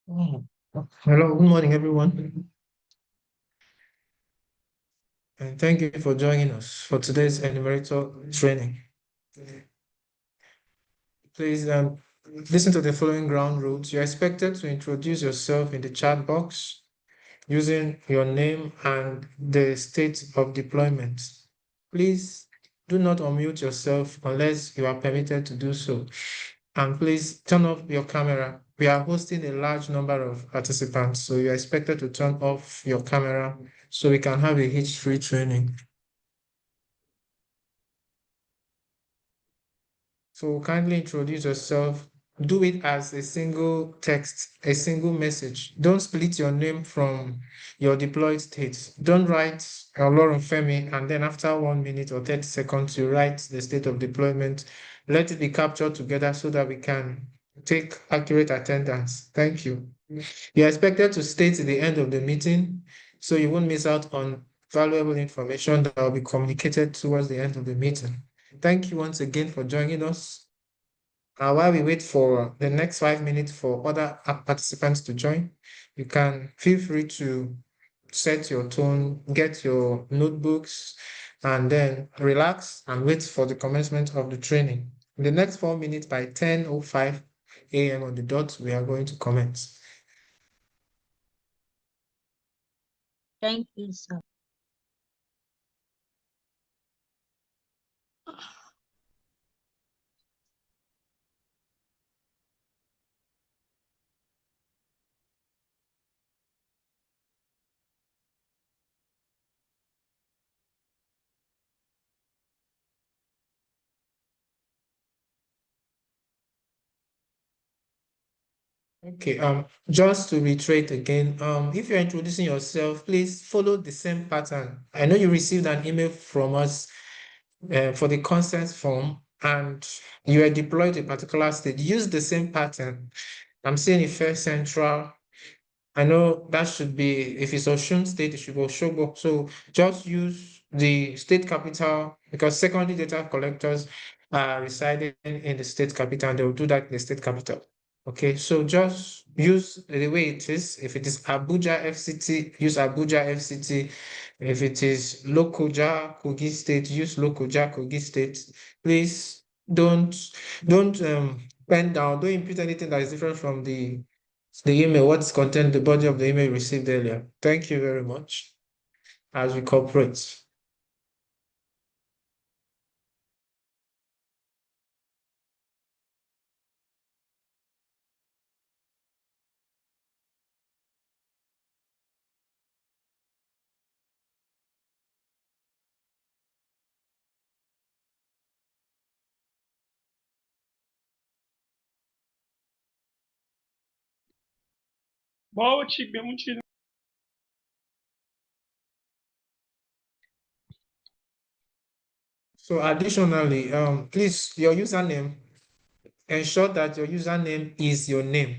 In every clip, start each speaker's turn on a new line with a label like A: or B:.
A: Mm. Hello, good morning, everyone, and thank you for joining us for today's enumerator training. Please listen to the following ground rules. You're expected to introduce yourself in the chat box using your name and the state of deployment. Please do not unmute yourself unless you are permitted to do so. And please turn off your camera. We are hosting a large number of participants, so you are expected to turn off your camera so we can have a hitch-free training. So kindly introduce yourself. Do it as a single text, a single message. Don't split your name from your deployed state. Don't write Lauren Femi and then after 1 minute or 30 seconds, you write the state of deployment. Let it be captured together so that we can take accurate attendance. Thank you. You're expected to stay to the end of the meeting so you won't miss out on valuable information that will be communicated towards the end of the meeting. Thank you once again for joining us. While we wait for the next 5 minutes for other participants to join, you can feel free to set your tone, get your notebooks, and then relax and wait for the commencement of the training. In the next 4 minutes, by 10:05 a.m. on the dot, we are going to commence.
B: Thank you, sir.
A: Okay, just to reiterate again, if you're introducing yourself, please follow the same pattern. I know you received an email from us for the consent form and you are deployed to a particular state. Use the same pattern. I'm saying if First Central, I know that should be, if it's Osun State, it should be Osogbo. So just use the state capital because secondary data collectors are residing in the state capital and they will do that in the state capital. Okay, so just use the way it is. If it is Abuja FCT, use Abuja FCT. If it is Lokoja, Kogi State, use Lokoja, Kogi State. Please don't pen down, don't input anything that is different from the email, what's content, the body of the email you received earlier. Thank you very much as we cooperate. So additionally, please, your username, ensure that your username is your name.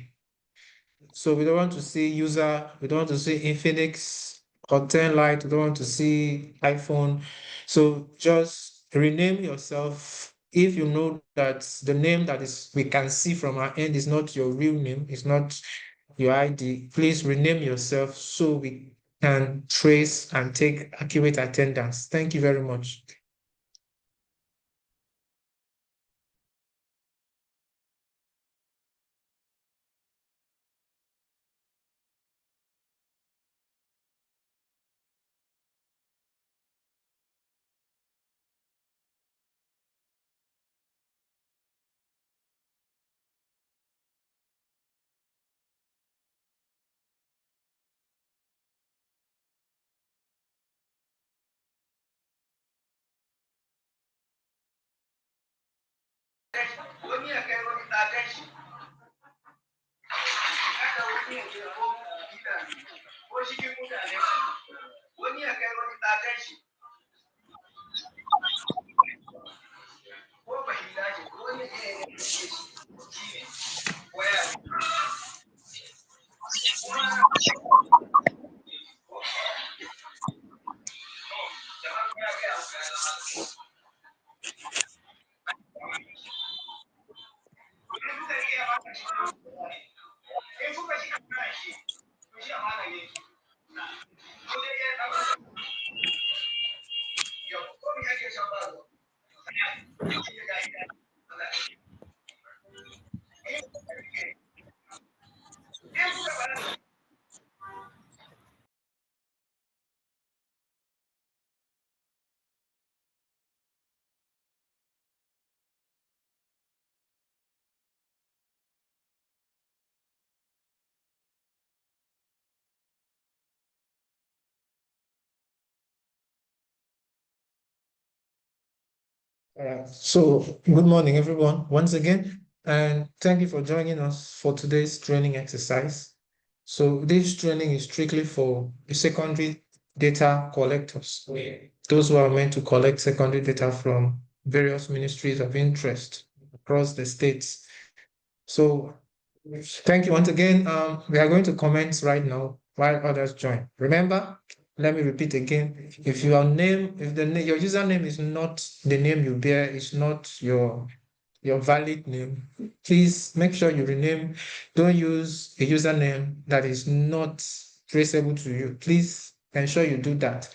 A: So we don't want to see user, we don't want to see Infinix or 10 Lite, we don't want to see iPhone. So just rename yourself if you know that the name that is we can see from our end is not your real name, it's not your ID. Please rename yourself so we can trace and take accurate attendance. Thank you very much. So good morning, everyone, once again, and thank you for joining us for today's training exercise. So this training is strictly for the secondary data collectors, those who are meant to collect secondary data from various ministries of interest across the states. So thank you once again. We are going to comment right now while others join. Remember, let me repeat again. If your name, if your username is not the name you bear, it's not your valid name, please make sure you rename. Don't use a username that is not traceable to you. Please ensure you do that.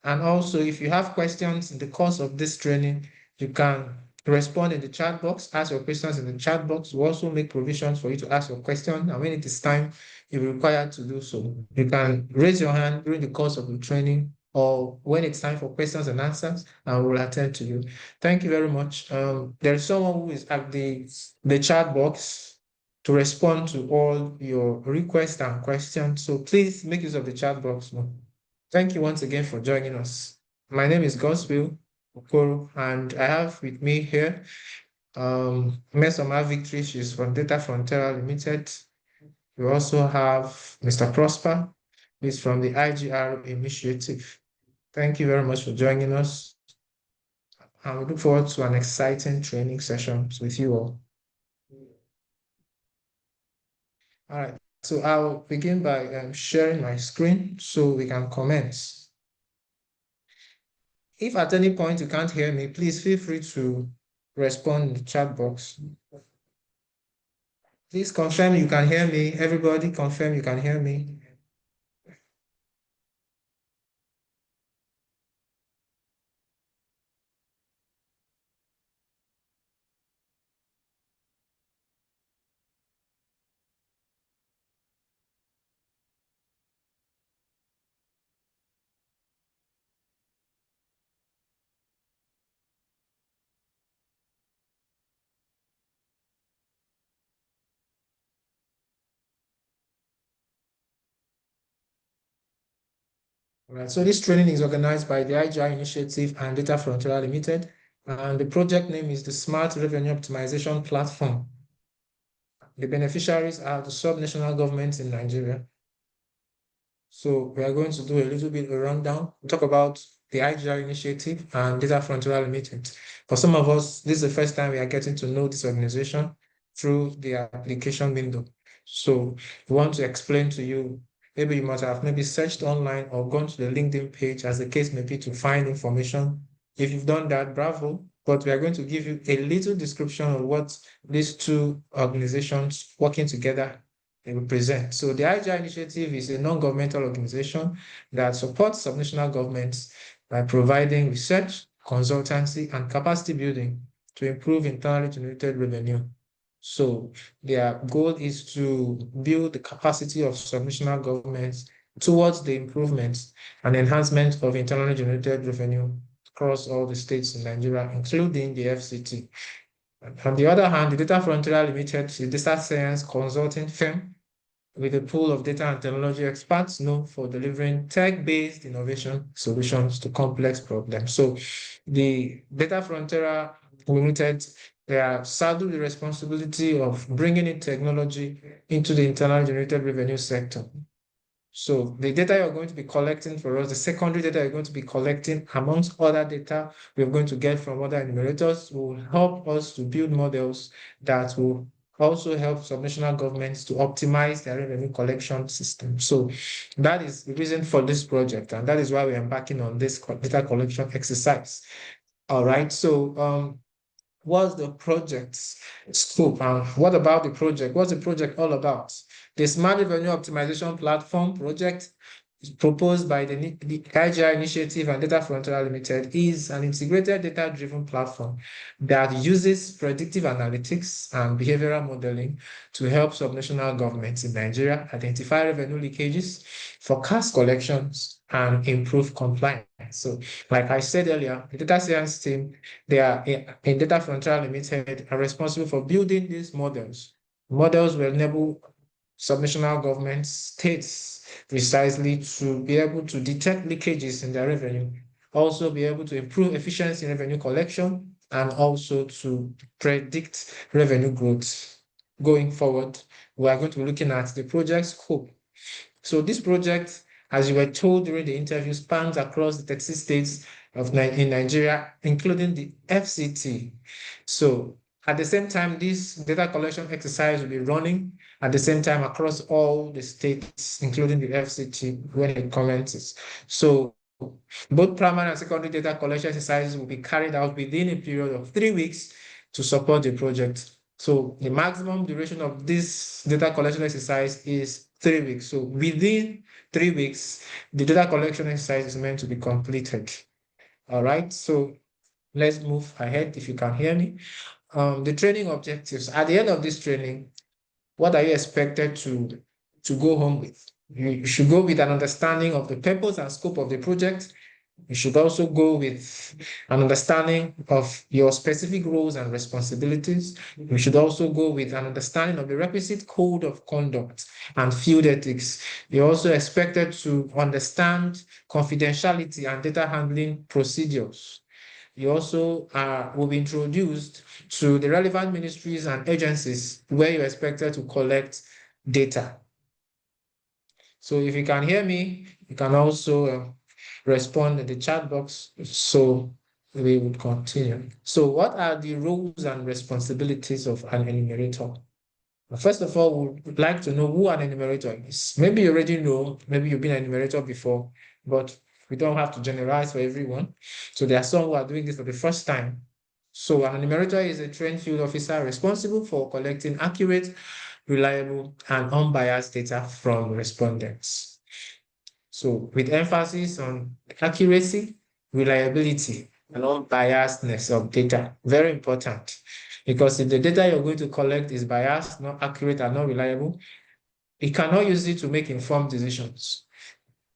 A: And also, if you have questions in the course of this training, you can respond in the chat box, ask your questions in the chat box. We also make provisions for you to ask your question. And when it is time, you're required to do so. You can raise your hand during the course of the training or when it's time for questions and answers, and we'll attend to you. Thank you very much. There is someone who is at the chat box to respond to all your requests and questions. So please make use of the chat box. Thank you once again for joining us. My name is Gospel Okoro, and I have with me here Mesoma Victory. She's from DataFronteira Ltd. We also have Mr. Prosper, who is from the IGR Initiative. Thank you very much for joining us, and we look forward to an exciting training session with you all. All right, so I'll begin by sharing my screen so we can commence. If at any point you can't hear me, please feel free to respond in the chat box. Please confirm you can hear me. Everybody confirm you can hear me. All right, so this training is organized by the IGR Initiative and DataFronteira Ltd. And the project name is the Smart Revenue Optimization Platform. The beneficiaries are the subnational governments in Nigeria. So we are going to do a little bit of a rundown. We'll talk about the IGR Initiative and DataFronteira Ltd. For some of us, this is the first time we are getting to know this organization through the application window. So we want to explain to you, maybe you must have maybe searched online or gone to the LinkedIn page, as the case may be, to find information. If you've done that, bravo. But we are going to give you a little description of what these two organizations working together represent. So the IGR Initiative is a non-governmental organization that supports subnational governments by providing research, consultancy, and capacity building to improve internally generated revenue. So their goal is to build the capacity of subnational governments towards the improvement and enhancement of internally generated revenue across all the states in Nigeria, including the FCT. On the other hand, the DataFronteira Ltd is a data science consulting firm with a pool of data and technology experts known for delivering tech-based innovation solutions to complex problems. So the DataFronteira Limited, they are saddled the responsibility of bringing in technology into the internal generated revenue sector. So the data you're going to be collecting for us, the secondary data you're going to be collecting, amongst other data we're going to get from other enumerators, will help us to build models that will also help subnational governments to optimize their revenue collection system. So that is the reason for this project, and that is why we're embarking on this data collection exercise. All right, so what's the project's scope and what about the project? What's the project all about? The Smart Revenue Optimization Platform project proposed by the IGR Initiative and DataFronteira Ltd is an integrated data-driven platform that uses predictive analytics and behavioral modeling to help subnational governments in Nigeria identify revenue leakages, forecast collections, and improve compliance. So, like I said earlier, the data science team, they are in DataFronteira Ltd are responsible for building these models. Models will enable subnational governments, states precisely to be able to detect leakages in their revenue, also be able to improve efficiency in revenue collection, and also to predict revenue growth. Going forward, we are going to be looking at the project scope. So this project, as you were told during the interview, spans across the 36 states in Nigeria, including the FCT. So at the same time, this data collection exercise will be running at the same time across all the states, including the FCT, when it commences. So both primary and secondary data collection exercises will be carried out within a period of 3 weeks to support the project. So the maximum duration of this data collection exercise is 3 weeks. So within 3 weeks, the data collection exercise is meant to be completed. All right, so let's move ahead if you can hear me. The training objectives. At the end of this training, what are you expected to go home with? You should go with an understanding of the purpose and scope of the project. You should also go with an understanding of your specific roles and responsibilities. You should also go with an understanding of the requisite code of conduct and field ethics. You're also expected to understand confidentiality and data handling procedures. You also will be introduced to the relevant ministries and agencies where you're expected to collect data. So if you can hear me, you can also respond in the chat box. So we would continue. So what are the roles and responsibilities of an enumerator? First of all, we would like to know who an enumerator is. Maybe you already know, maybe you've been an enumerator before, but we don't have to generalize for everyone. So there are some who are doing this for the first time. So an enumerator is a trained field officer responsible for collecting accurate, reliable, and unbiased data from respondents. So with emphasis on accuracy, reliability, and unbiasedness of data, very important. Because if the data you're going to collect is biased, not accurate, and not reliable, you cannot use it to make informed decisions.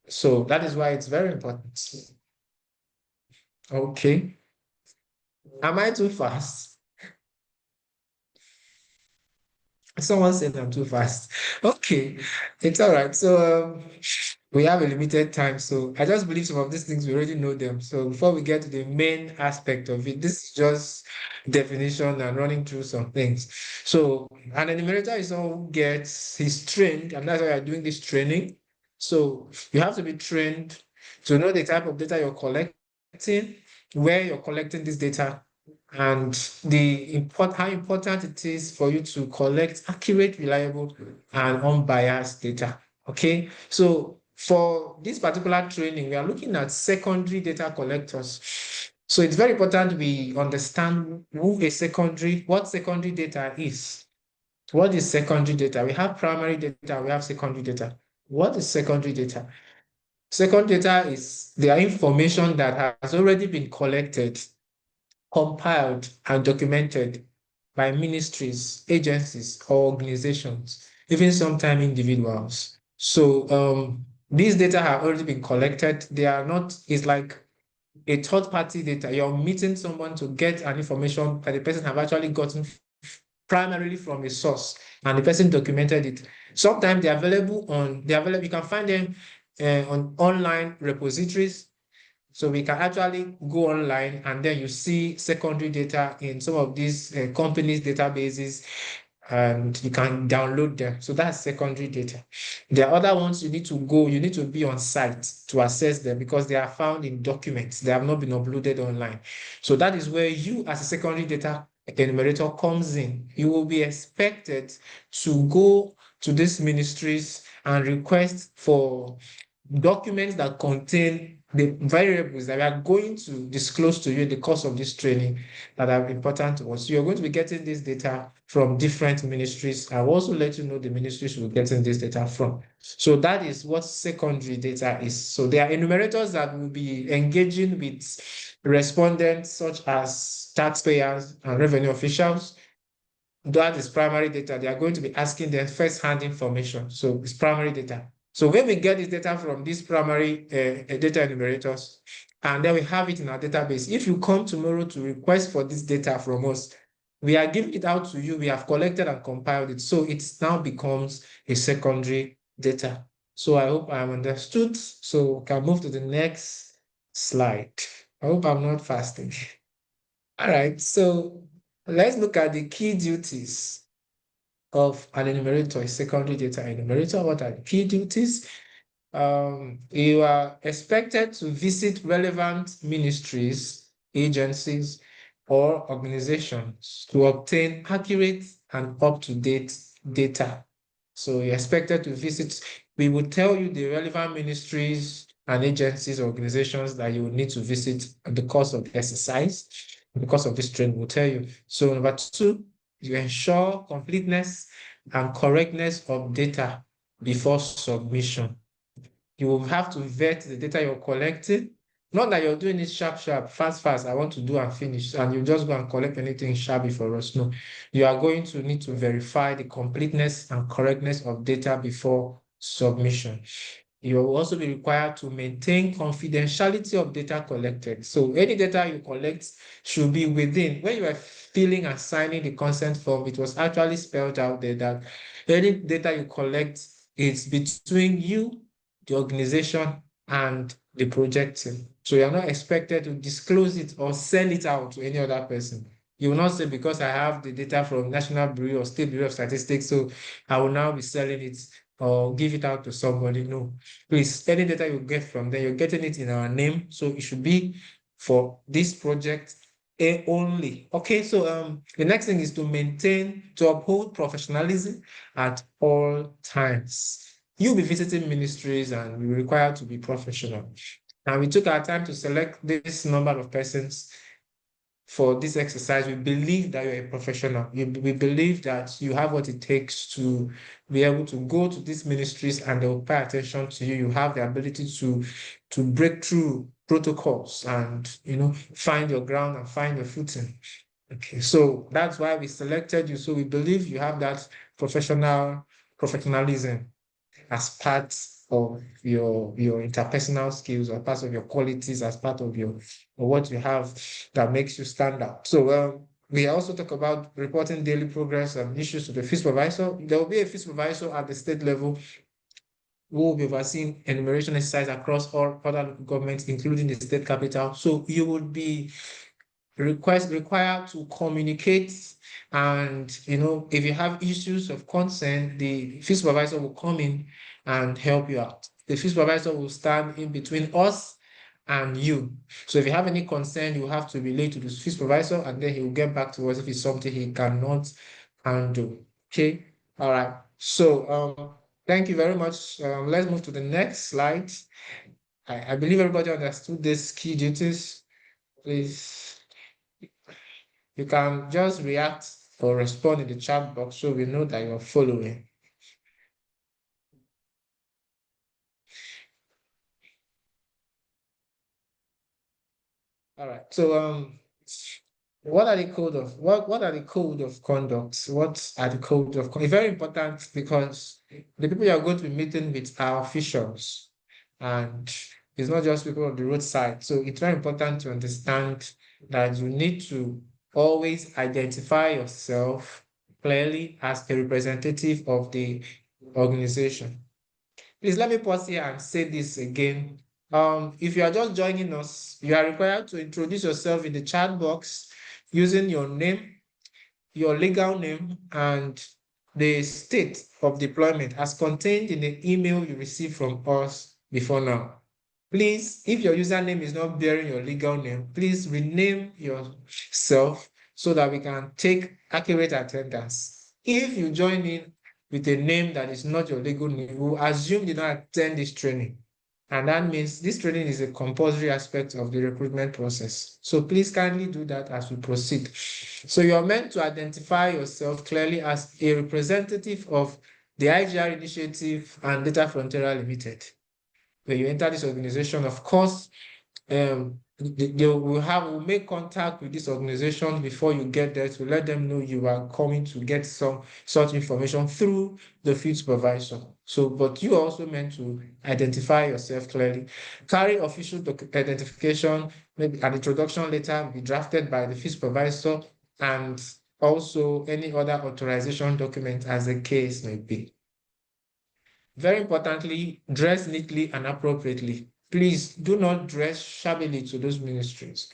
A: So that is why it's very important. Okay. Am I too fast? Someone said I'm too fast. Okay, it's all right. So we have a limited time. So I just believe some of these things we already know them. So before we get to the main aspect of it, this is just definition and running through some things. So an enumerator is someone who gets he's trained, and that's why you're doing this training. So you have to be trained to know the type of data you're collecting, where you're collecting this data, and how important it is for you to collect accurate, reliable, and unbiased data. Okay, so for this particular training, we are looking at secondary data collectors. So it's very important we understand what secondary data is. What is secondary data? We have primary data, we have secondary data. What is secondary data? Secondary data is the information that has already been collected, compiled, and documented by ministries, agencies, or organizations, even sometimes individuals. So these data have already been collected. They are not, it's like a third-party data. You're meeting someone to get an information that the person have actually gotten primarily from a source, and the person documented it. Sometimes you can find them on online repositories. So we can actually go online and then you see secondary data in some of these companies' databases, and you can download them. So that's secondary data. There are other ones you need to be on site to access them because they are found in documents. They have not been uploaded online. So that is where you as a secondary data enumerator comes in. You will be expected to go to these ministries and request for documents that contain the variables that we are going to disclose to you in the course of this training that are important to us. You're going to be getting this data from different ministries. I'll also let you know the ministries we're getting this data from. So that is what secondary data is. So there are enumerators that will be engaging with respondents such as taxpayers and revenue officials. That is primary data. They are going to be asking them first-hand information. So it's primary data. So when we get this data from these primary data enumerators, and then we have it in our database, if you come tomorrow to request for this data from us, we are giving it out to you. We have collected and compiled it. So it now becomes a secondary data. So I hope I'm understood. So we can move to the next slide. I hope I'm not fasting. All right, so let's look at the key duties of an enumerator, a secondary data enumerator. What are the key duties? You are expected to visit relevant ministries, agencies, or organizations to obtain accurate and up-to-date data. So you're expected to visit, we will tell you the relevant ministries and agencies, organizations that you will need to visit in the course of the exercise. Because of this training, we'll tell you. So number two, you ensure completeness and correctness of data before submission. You will have to vet the data you're collecting. Not that you're doing it sharp, fast, I want to do and finish, and you just go and collect anything sharply for us. No, you are going to need to verify the completeness and correctness of data before submission. You will also be required to maintain confidentiality of data collected. So any data you collect should be within. When you are filling and signing the consent form, it was actually spelled out there that any data you collect is between you, the organization, and the project team. So you're not expected to disclose it or sell it out to any other person. You will not say, because I have the data from National Bureau or State Bureau of Statistics, so I will now be selling it or give it out to somebody. No, please, any data you get from there, you're getting it in our name. So it should be for this project only. Okay, so the next thing is to uphold professionalism at all times. You'll be visiting ministries and we require to be professional. And we took our time to select this number of persons for this exercise. We believe that you're a professional. We believe that you have what it takes to be able to go to these ministries and they'll pay attention to you. You have the ability to break through protocols and find your ground and find your footing. Okay, so that's why we selected you. So we believe you have that professionalism as part of your interpersonal skills or part of your qualities, as part of or what you have that makes you stand out. So we also talk about reporting daily progress and issues to the field supervisor. There will be a field supervisor at the state level who will be overseeing enumeration exercise across all other local governments, including the state capital. So you would be required to communicate, and if you have issues of concern, the field supervisor will come in and help you out. The field supervisor will stand in between us and you. So if you have any concern, you have to relate to the field supervisor, and then he will get back to us if it's something he cannot handle. Okay, all right. So thank you very much. Let's move to the next slide. I believe everybody understood these key duties. Please, you can just react or respond in the chat box so we know that you're following. All right. So what are the code of conduct? What are the code of conduct? It's very important because the people you are going to be meeting with are officials, and it's not just people on the roadside. So it's very important to understand that you need to always identify yourself clearly as a representative of the organization. Please let me pause here and say this again. If you are just joining us, you are required to introduce yourself in the chat box using your name, your legal name, and the state of deployment as contained in the email you received from us before now. Please, if your username is not bearing your legal name, please rename yourself so that we can take accurate attendance. If you join in with a name that is not your legal name, we'll assume you don't attend this training. And that means this training is a compulsory aspect of the recruitment process. So please kindly do that as we proceed. So you're meant to identify yourself clearly as a representative of the IGR Initiative and DataFronteira Ltd. When you enter this organization, of course, they will make contact with this organization before you get there to let them know you are coming to get some such information through the field supervisor. So, but you are also meant to identify yourself clearly. Carry official identification, maybe an introduction letter be drafted by the field supervisor, and also any other authorization document as the case may be. Very importantly, dress neatly and appropriately. Please do not dress shabbily to those ministries.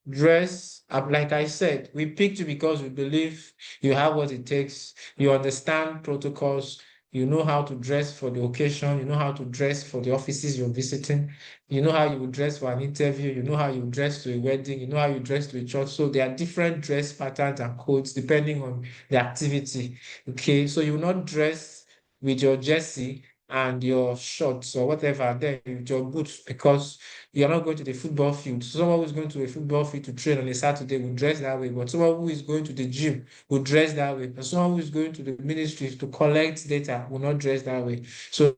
A: Dress up, like I said, we picked you because we believe you have what it takes. You understand protocols. You know how to dress for the occasion. You know how to dress for the offices you're visiting. You know how you would dress for an interview. You know how you dress to a wedding. You know how you dress to a church. So there are different dress patterns and codes depending on the activity. Okay, so you will not dress with your jersey and your shorts or whatever, then with your boots, because you're not going to the football field. So someone who's going to a football field to train on a Saturday will dress that way, but someone who is going to the gym will dress that way. And someone who is going to the ministry to collect data will not dress that way. So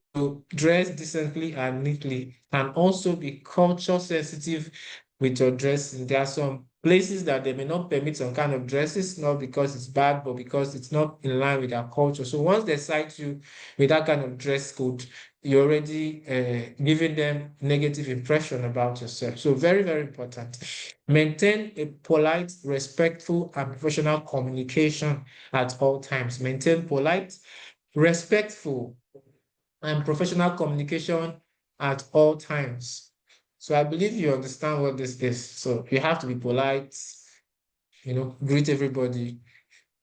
A: dress decently and neatly, and also be culture sensitive with your dressing. There are some places that they may not permit some kind of dresses, not because it's bad, but because it's not in line with our culture. So once they cite you with that kind of dress code, you're already giving them negative impression about yourself. So very, very important. Maintain a polite, respectful, and professional communication at all times. Maintain polite, respectful, and professional communication at all times. So I believe you understand what this is. So you have to be polite, greet everybody,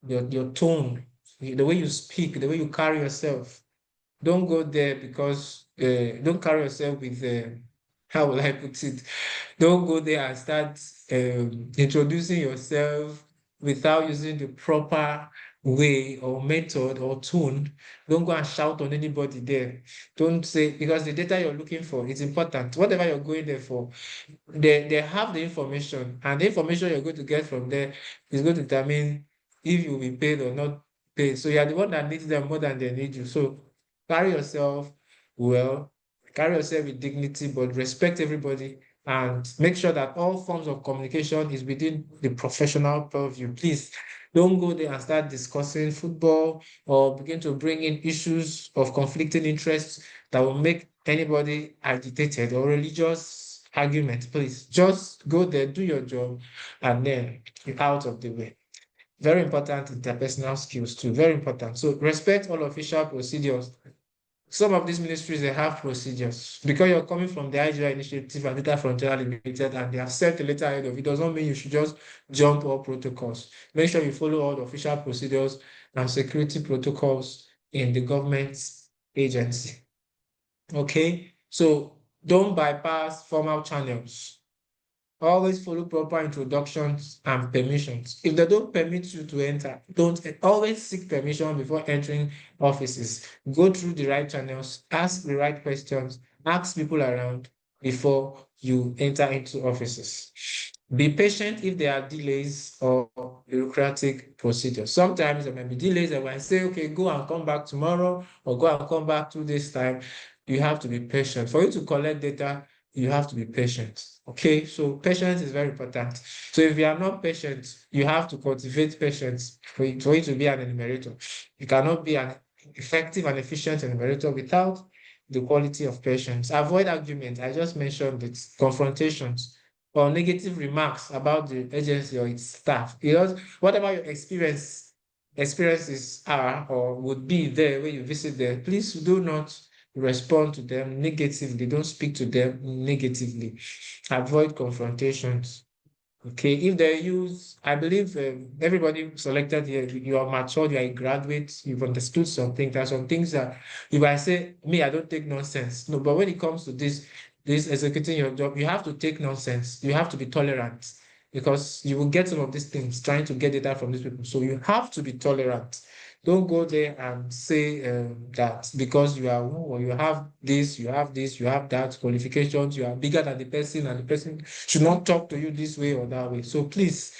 A: your tone, the way you speak, the way you carry yourself. Don't go there because don't carry yourself with how will I put it? Don't go there and start introducing yourself without using the proper way or method or tone. Don't go and shout on anybody there. Don't say, because the data you're looking for is important. Whatever you're going there for, they have the information, and the information you're going to get from there is going to determine if you'll be paid or not paid. So you're the one that needs them more than they need you. So carry yourself well, carry yourself with dignity, but respect everybody, and make sure that all forms of communication is within the professional purview. Please don't go there and start discussing football or begin to bring in issues of conflicting interests that will make anybody agitated, or religious argument. Please just go there, do your job, and then you're out of the way. Very important interpersonal skills too, very important. So respect all official procedures. Some of these ministries, they have procedures. Because you're coming from the IGR Initiative and DataFronteira Ltd, and they have set a letter ahead of it, doesn't mean you should just jump all protocols. Make sure you follow all the official procedures and security protocols in the government agency. Okay? So don't bypass formal channels. Always follow proper introductions and permissions. If they don't permit you to enter, don't always seek permission before entering offices. Go through the right channels, ask the right questions, ask people around before you enter into offices. Be patient if there are delays or bureaucratic procedures. Sometimes there may be delays, and when I say, okay, go and come back tomorrow, or go and come back 2 days time, you have to be patient. For you to collect data, you have to be patient. Okay, so patience is very important. So if you are not patient, you have to cultivate patience for you to be an enumerator. You cannot be an effective and efficient enumerator without the quality of patience. Avoid arguments. I just mentioned it. Confrontations or negative remarks about the agency or its staff. Because whatever your experiences are or would be there when you visit there, please do not respond to them negatively. Don't speak to them negatively. Avoid confrontations. Okay, if they use, I believe everybody selected here, you are matured, you are a graduate, you've understood something. There are some things that if I say, me, I don't take nonsense. No, but when it comes to this executing your job, you have to take nonsense. You have to be tolerant, because you will get some of these things trying to get data from these people. So you have to be tolerant. Don't go there and say that because you are or you have this, you have this, you have that qualifications, you are bigger than the person, and the person should not talk to you this way or that way. So please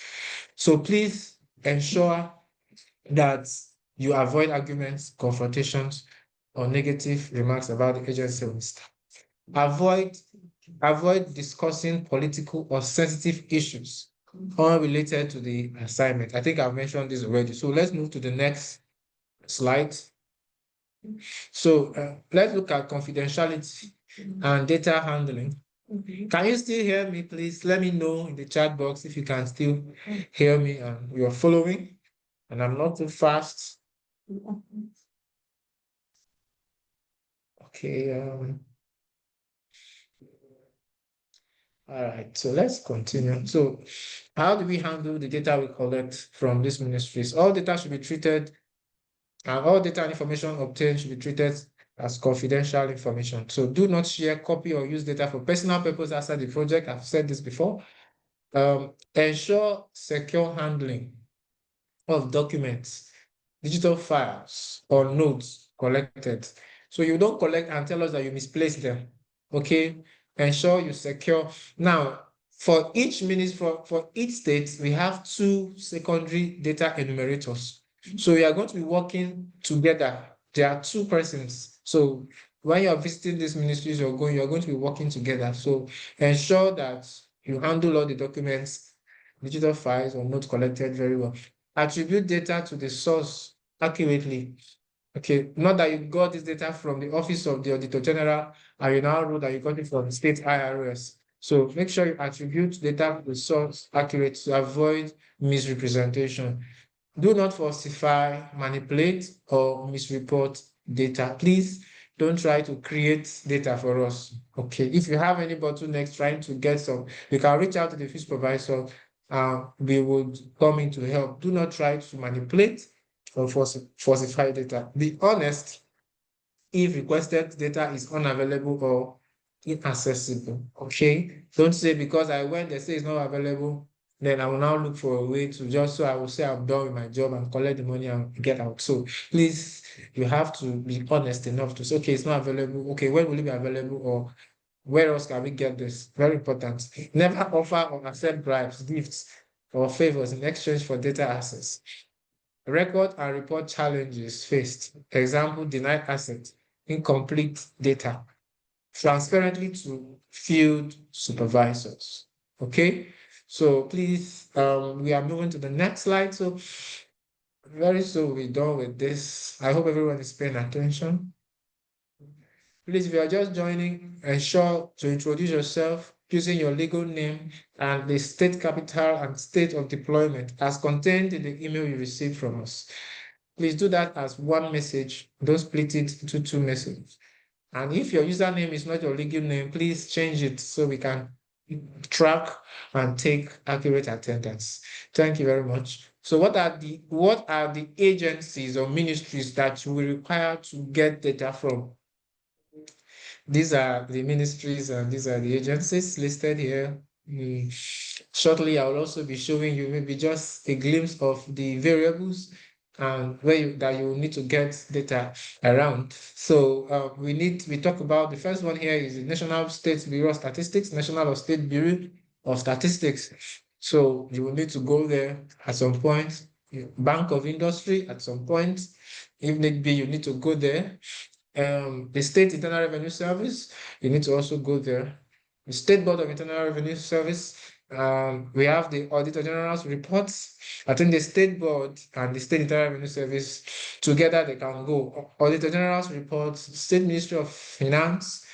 A: ensure that you avoid arguments, confrontations, or negative remarks about the agency or staff. Avoid avoid discussing political or sensitive issues unrelated to the assignment. I think I've mentioned this already. So let's move to the next slide. So let's look at confidentiality and data handling. Can you still hear me, please? Let me know in the chat box if you can still hear me and you're following and I'm not too fast. Okay. All right, so let's continue. So how do we handle the data we collect from these ministries? All data should be treated, and all data and information obtained should be treated as confidential information. So do not share, copy, or use data for personal purpose outside the project. I've said this before. Ensure secure handling of documents, digital files, or notes collected. So you don't collect and tell us that you misplaced them. Okay, ensure you secure. Now, for each for each state, we have two secondary data enumerators. So we are going to be working together. There are two persons. So when you are visiting these ministries you're going to be working together. So ensure that you handle all the documents, digital files, or notes collected very well. Attribute data to the source accurately. Okay, not that you got this data from the office of the Auditor General and you now know that you got it from the state IRS. So make sure you attribute data to the source accurate to avoid misrepresentation. Do not falsify, manipulate, or misreport data. Please don't try to create data for us. Okay, if you have any bottlenecks trying to get some, you can reach out to the field supervisor. We would come in to help. Do not try to manipulate or falsify data. Be honest if requested data is unavailable or inaccessible. Okay, don't say because I went, they say it's not available, then I will now look for a way to just so I will say I'm done with my job and collect the money and get out. So please, you have to be honest enough to say, okay, it's not available. Okay, when will it be available? Or where else can we get this? Very important. Never offer or accept bribes, gifts, or favors in exchange for data access. Record and report challenges faced. Example, denied access, incomplete data, transparently to field supervisors. Okay, so please, we are moving to the next slide. So very soon we're done with this. I hope everyone is paying attention. Please, if you are just joining, ensure to introduce yourself using your legal name and the state capital and state of deployment as contained in the email you received from us. Please do that as one message. Don't split it into two messages. And if your username is not your legal name, please change it so we can track and take accurate attendance. Thank you very much. So what are the agencies or ministries that you will require to get data from? These are the ministries and these are the agencies listed here. Shortly, I will also be showing you maybe just a glimpse of the variables and that you need to get data around. So we talk about the first one here is the National State Bureau of Statistics, National or State Bureau of Statistics. So you will need to go there at some point. Bank of Industry at some point. If need be, you need to go there. The State Internal Revenue Service, you need to also go there. The State Board of Internal Revenue Service, we have the Auditor General's reports. I think the State Board and the State Internal Revenue Service together they can go. Auditor General's reports, State Ministry of Finance,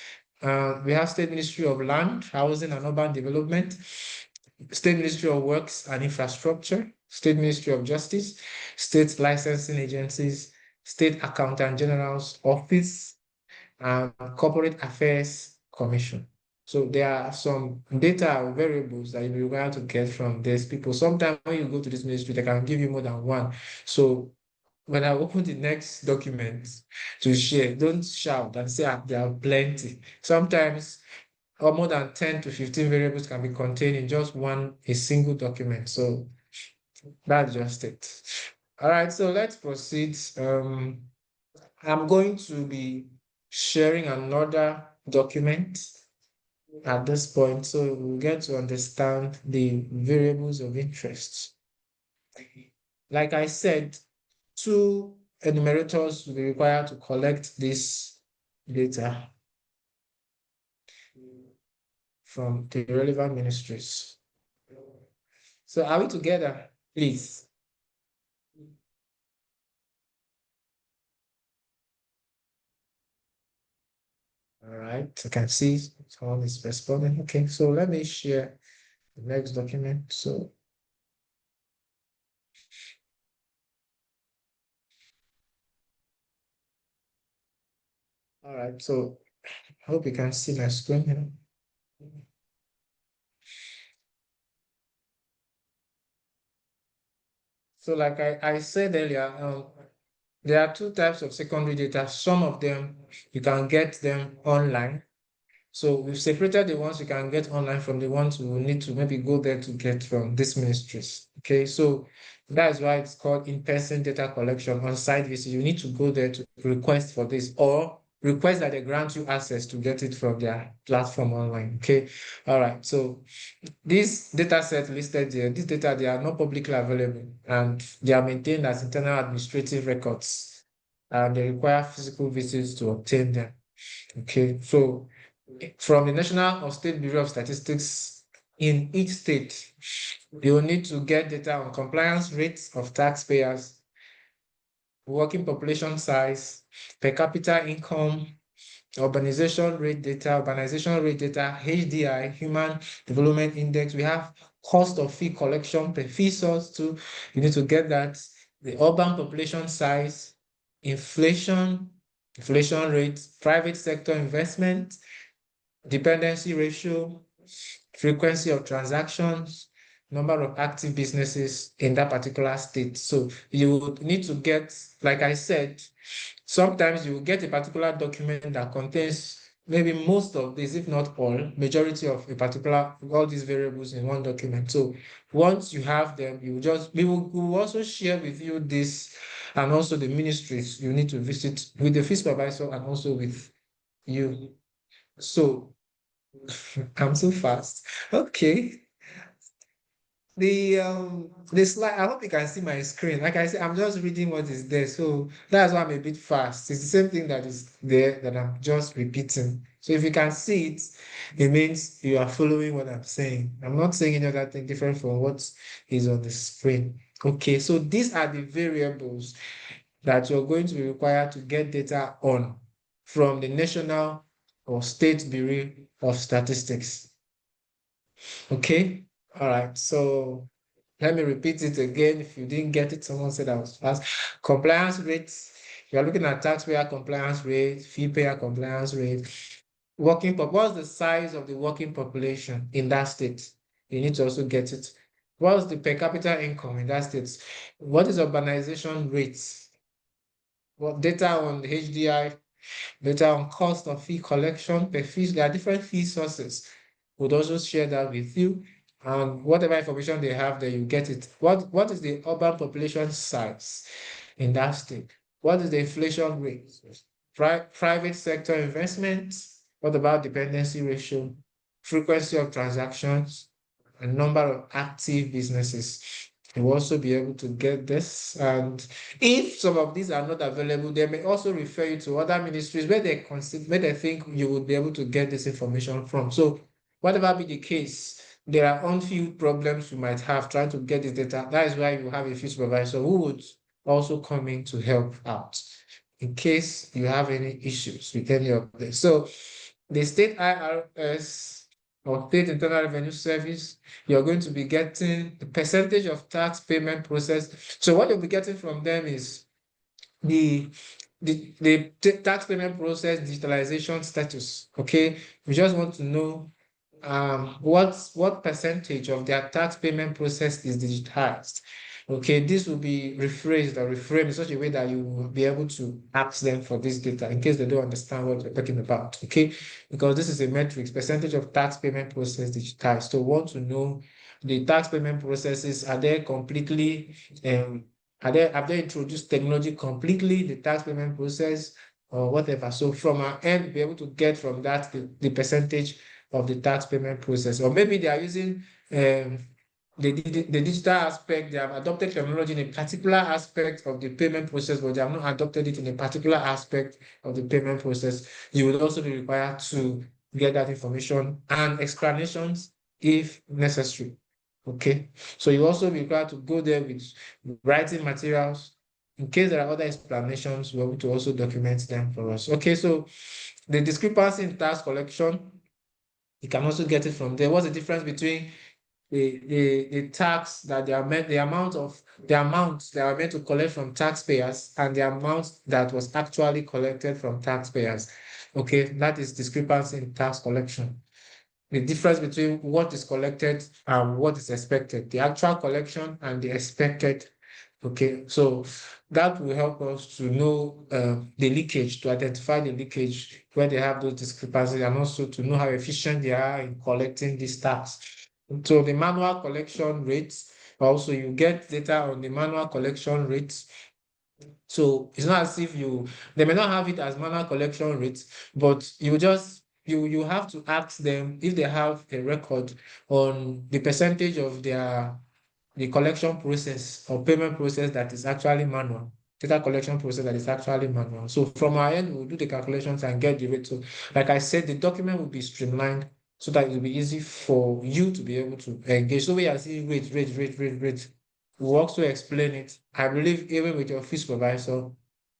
A: we have State Ministry of Land, Housing and Urban Development, State Ministry of Works and Infrastructure, State Ministry of Justice, state licensing agencies, State Accountant General's Office, and Corporate Affairs Commission. So there are some data variables that you require to get from these people. Sometimes when you go to this ministry, they can give you more than one. So when I open the next document to share, don't shout and say there are plenty. Sometimes or more than 10 to 15 variables can be contained in just a single document. So that's just it. All right, so let's proceed. I'm going to be sharing another document at this point, so we'll get to understand the variables of interest. Like I said, two enumerators will be required to collect this data from the relevant ministries. So are we together, please? All right, I can see someone is responding. Okay, so let me share the next document. So, all right, so I hope you can see my screen here. So like I said earlier, there are two types of secondary data. Some of them, you can get them online. So we've separated the ones you can get online from the ones we will need to maybe go there to get from these ministries. Okay, so that's why it's called in-person data collection on site visit. You need to go there to request for this or request that they grant you access to get it from their platform online. Okay, all right. So these data sets listed here, these data, they are not publicly available and they are maintained as internal administrative records and they require physical visits to obtain them. Okay, so from the National or State Bureau of Statistics in each state, you will need to get data on compliance rates of taxpayers, working population size, per capita income, urbanization rate data, HDI, Human Development Index. We have cost of fee collection per fee source too. You need to get that. The urban population size, inflation rate, private sector investment, dependency ratio, frequency of transactions, number of active businesses in that particular state. So you would need to get, like I said, sometimes you will get a particular document that contains maybe most of this, if not all, majority of a particular, all these variables in one document. So once you have them, we will also share with you this and also the ministries you need to visit with the fee supervisor and also with you. So I'm so fast. Okay. The slide, I hope you can see my screen. Like I said, I'm just reading what is there. So that's why I'm a bit fast. It's the same thing that is there that I'm just repeating. So if you can see it, it means you are following what I'm saying. I'm not saying any other thing different from what is on the screen. Okay, so these are the variables that you're going to be required to get data on from the National or State Bureau of Statistics. Okay, all right. So let me repeat it again. If you didn't get it, someone said I was fast. Compliance rates. You're looking at taxpayer compliance rate, fee payer compliance rate, what's the size of the working population in that state? You need to also get it. What's the per capita income in that state? What is urbanization rates? What data on the HDI, data on cost of fee collection per fees? There are different fee sources. Would also share that with you. And whatever information they have there, you get it. What is the urban population size in that state? What is the inflation rate? Private sector investments? What about dependency ratio? Frequency of transactions? And number of active businesses? You will also be able to get this. And if some of these are not available, they may also refer you to other ministries where they consider, where they think you would be able to get this information from. So whatever be the case, there are unfilled problems you might have trying to get this data. That is why you have a field supervisor who would also come in to help out in case you have any issues with any of this. So the state IRS or state internal revenue service, you're going to be getting the percentage of tax payment process. So what you'll be getting from them is the tax payment process digitalization status. Okay, we just want to know what percentage of their tax payment process is digitized. Okay, this will be rephrased or reframed in such a way that you will be able to ask them for this data in case they don't understand what you're talking about. Okay, because this is a metric, percentage of tax payment process digitized. So we want to know the tax payment processes, are they completely Have they introduced technology completely, the tax payment process or whatever? So from our end, be able to get from that the percentage of the tax payment process. Or maybe they are using the digital aspect, they have adopted technology in a particular aspect of the payment process, but they have not adopted it in a particular aspect of the payment process. You will also be required to get that information and explanations if necessary. Okay, so you also be required to go there with writing materials. In case there are other explanations, we're able to also document them for us. Okay, so the discrepancy in tax collection, you can also get it from there. What's the difference between the tax that they are meant, the amount they are meant to collect from taxpayers and the amount that was actually collected from taxpayers? Okay, that is discrepancy in tax collection, the difference between what is collected and what is expected, the actual collection and the expected. Okay, so that will help us to know the leakage, to identify the leakage where they have those discrepancies, and also to know how efficient they are in collecting these tax. So the manual collection rates, also you get data on the manual collection rates. So it's not as if they may not have it as manual collection rates, but you have to ask them if they have a record on the percentage of the collection process or payment process that is actually manual, data collection process that is actually manual. So from our end, we'll do the calculations and get the rate. So like I said, the document will be streamlined so that it will be easy for you to be able to engage. So we are seeing rate. We'll also explain it. I believe even with your fee supervisor,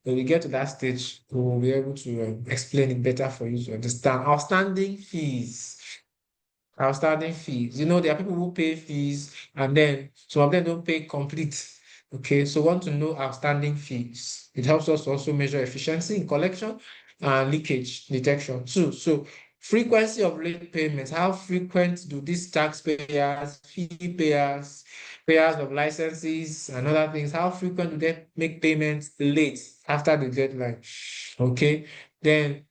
A: when we get to that stage, we will be able to explain it better for you to understand. Outstanding fees. You know, there are people who pay fees and then some of them don't pay complete. Okay, so want to know outstanding fees. It helps us to also measure efficiency in collection and leakage detection too. So frequency of late payments. How frequent do these taxpayers, fee payers, payers of licenses and other things, how frequent do they make payments late after the deadline? Okay, then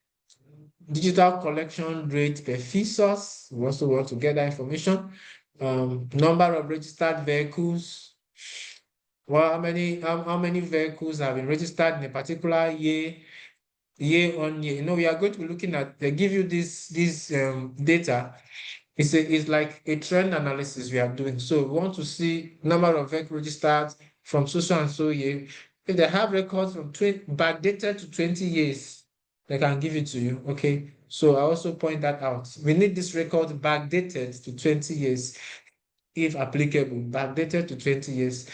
A: digital collection rate per fee source. We also want to get that information. Number of registered vehicles. Well, how many vehicles have been registered in a particular year on year? You know, we are going to be looking at, they give you this data. It's like a trend analysis we are doing. So we want to see number of vehicles registered from so and so year. If they have records from backdated to 20 years, they can give it to you. Okay. So I also point that out. We need this record backdated to 20 years, if applicable, backdated to 20 years.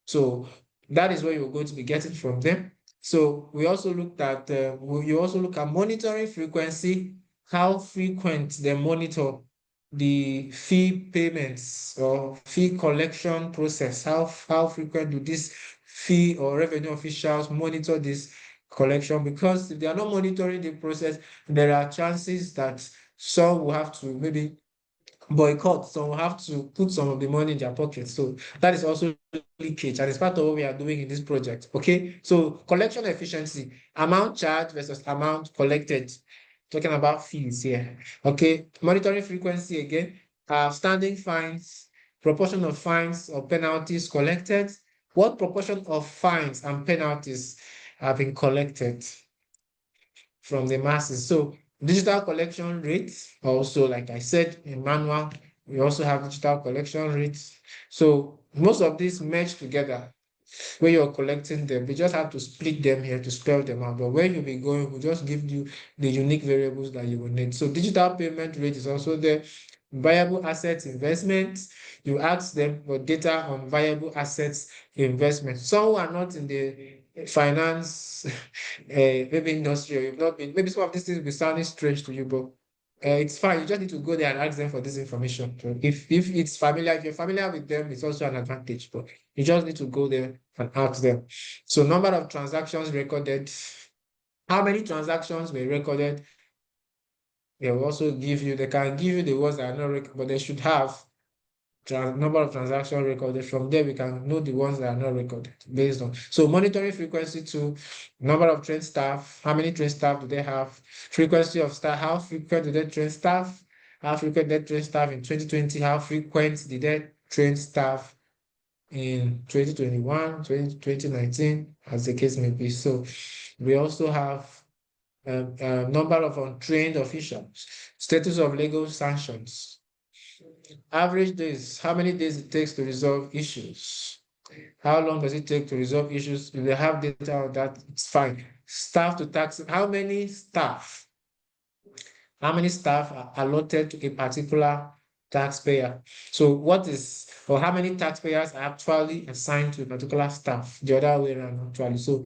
A: So that is where you're going to be getting from them. So we also looked at, you also look at monitoring frequency, how frequent they monitor the fee payments or fee collection process. How frequent do these fee or revenue officials monitor this collection? Because if they are not monitoring the process, there are chances that some will have to maybe boycott, some will have to put some of the money in their pocket. So that is also leakage, and it's part of what we are doing in this project. Okay, so collection efficiency, amount charged versus amount collected. Talking about fees here. Okay, monitoring frequency again, standing fines, proportion of fines or penalties collected. What proportion of fines and penalties have been collected from the masses? So digital collection rates, also, like I said, in manual, we also have digital collection rates. So most of these merge together where you're collecting them. We just have to split them here to spell them out. But where you'll be going, we'll just give you the unique variables that you will need. So digital payment rate is also there. Viable assets investments. You ask them for data on viable assets investment. Some who are not in the finance maybe industry, or you've not been, maybe some of these things will be sounding strange to you, but it's fine. You just need to go there and ask them for this information. So if it's familiar, if you're familiar with them, it's also an advantage. But you just need to go there and ask them. So number of transactions recorded, how many transactions were recorded? They will also give you, they can give you the ones that are not recorded, but they should have number of transactions recorded. From there, we can know the ones that are not recorded based on. So monitoring frequency to number of trained staff, how many trained staff do they have? Frequency of staff, how frequent do they train staff? How frequent they train staff in 2020? How frequent did they train staff in 2021, 2019, as the case may be. So we also have a number of untrained officials, status of legal sanctions, average days, how many days it takes to resolve issues, how long does it take to resolve issues? If they have data on that, it's fine. Staff to tax, how many staff are allotted to a particular taxpayer? So what is, or how many taxpayers are actually assigned to a particular staff? The other way around actually. So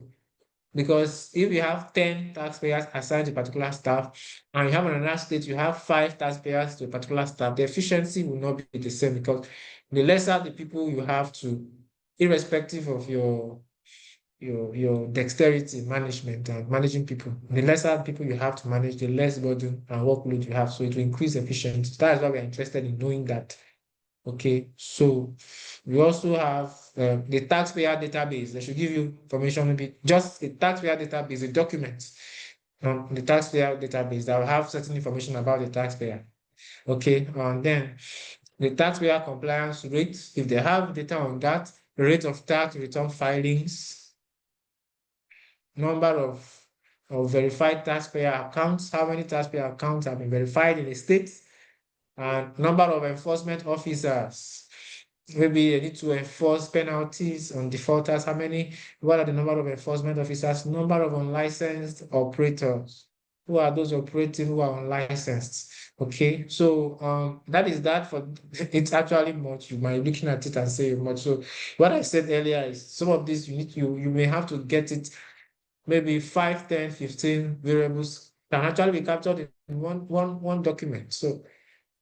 A: because if you have 10 taxpayers assigned to a particular staff, and you have in another state, you have 5 taxpayers to a particular staff, the efficiency will not be the same because the lesser the people you have to, irrespective of your dexterity management and managing people, the lesser people you have to manage, the less burden and workload you have. So it will increase efficiency. That's why we're interested in knowing that. Okay, so we also have the taxpayer database. They should give you information, maybe just a taxpayer database, a document on the taxpayer database that will have certain information about the taxpayer. Okay, and then the taxpayer compliance rate, if they have data on that, rate of tax return filings, number of verified taxpayer accounts, how many taxpayer accounts have been verified in a state, and number of enforcement officers. Maybe they need to enforce penalties on defaulters. How many? What are the number of enforcement officers? Number of unlicensed operators. Who are those operating who are unlicensed? Okay, so that is that for it's actually much. You might be looking at it and say much. So what I said earlier is some of these you may have to get it, maybe 5, 10, 15 variables can actually be captured in one document. So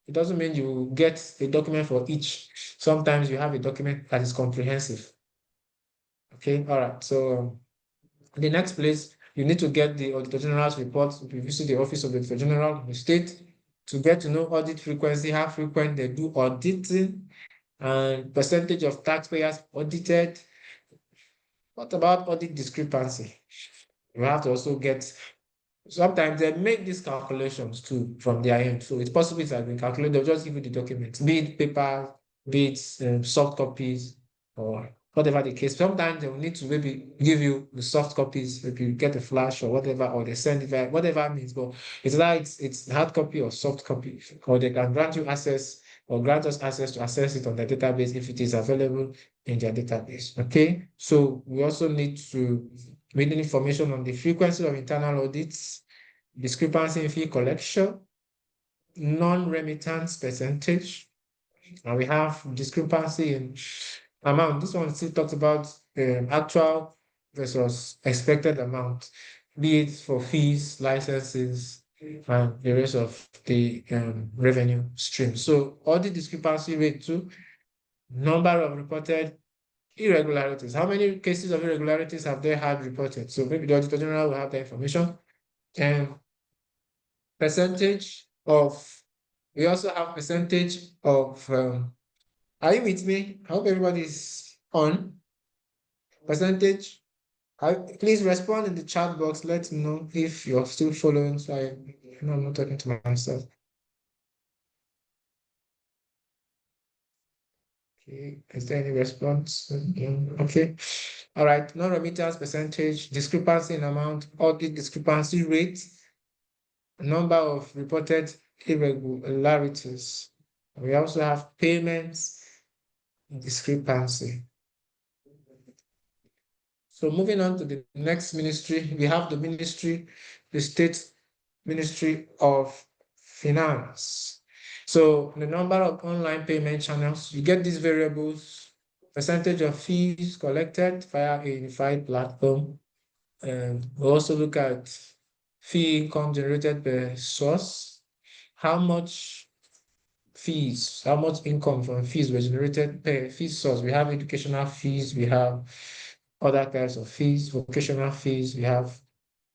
A: it doesn't mean you get a document for each. Sometimes you have a document that is comprehensive. Okay, all right. So the next place, you need to get the Auditor General's report. If you visit the office of the Auditor General in the state to get to know audit frequency, how frequent they do auditing, and percentage of taxpayers audited. What about audit discrepancy? You have to also get, sometimes they make these calculations too from their end. So it's possible it has been calculated. They'll just give you the document, be it paper, be it soft copies, or whatever the case. Sometimes they will need to maybe give you the soft copies, if you get a flash or whatever, or they send it back, whatever it means. But it's like it's hard copy or soft copy, or they can grant you access or grant us access to access it on the database if it is available in their database. Okay, so we need information on the frequency of internal audits, discrepancy in fee collection, non-remittance percentage, and we have discrepancy in amount. This one still talks about actual versus expected amount, be it for fees, licenses, and the rest of the revenue stream. So all the discrepancy rate too, number of reported irregularities. How many cases of irregularities have they had reported? So maybe the Auditor General will have the information. And percentage of, we also have percentage of, are you with me? I hope everybody's on. Percentage. Please respond in the chat box. Let me know if you're still following. So I know I'm not talking to myself. Okay, is there any response? Okay. All right, non-remittance percentage, discrepancy in amount, audit discrepancy rate, number of reported irregularities. We also have payments discrepancy. So moving on to the next ministry, we have the state ministry of finance. So the number of online payment channels, you get these variables, percentage of fees collected via a unified platform. And we also look at fee income generated per source, how much how much income from fees were generated per fee source. We have educational fees, we have other types of fees, vocational fees, we have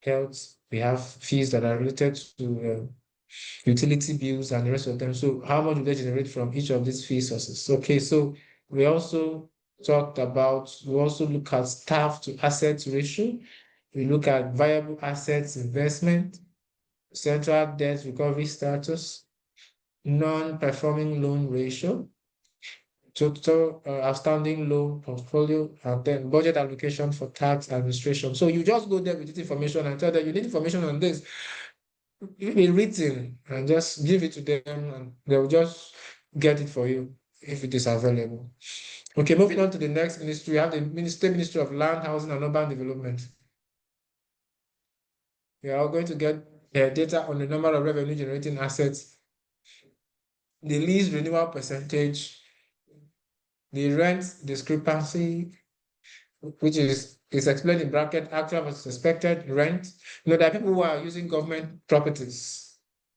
A: health, we have fees that are related to utility bills and the rest of them. So how much do they generate from each of these fee sources? Okay, so we also we also look at staff to assets ratio. We look at viable assets investment, central debt recovery status, non-performing loan ratio, total outstanding loan portfolio, and then budget allocation for tax administration. So you just go there with this information and tell them you need information on this. It be written and just give it to them and they'll just get it for you if it is available. Okay, moving on to the next ministry, we have the Ministry of Land, Housing and Urban Development. We are going to get data on the number of revenue generating assets, the lease renewal percentage, the rent discrepancy, which is explained in bracket, actual versus expected rent. There are people who are using government properties.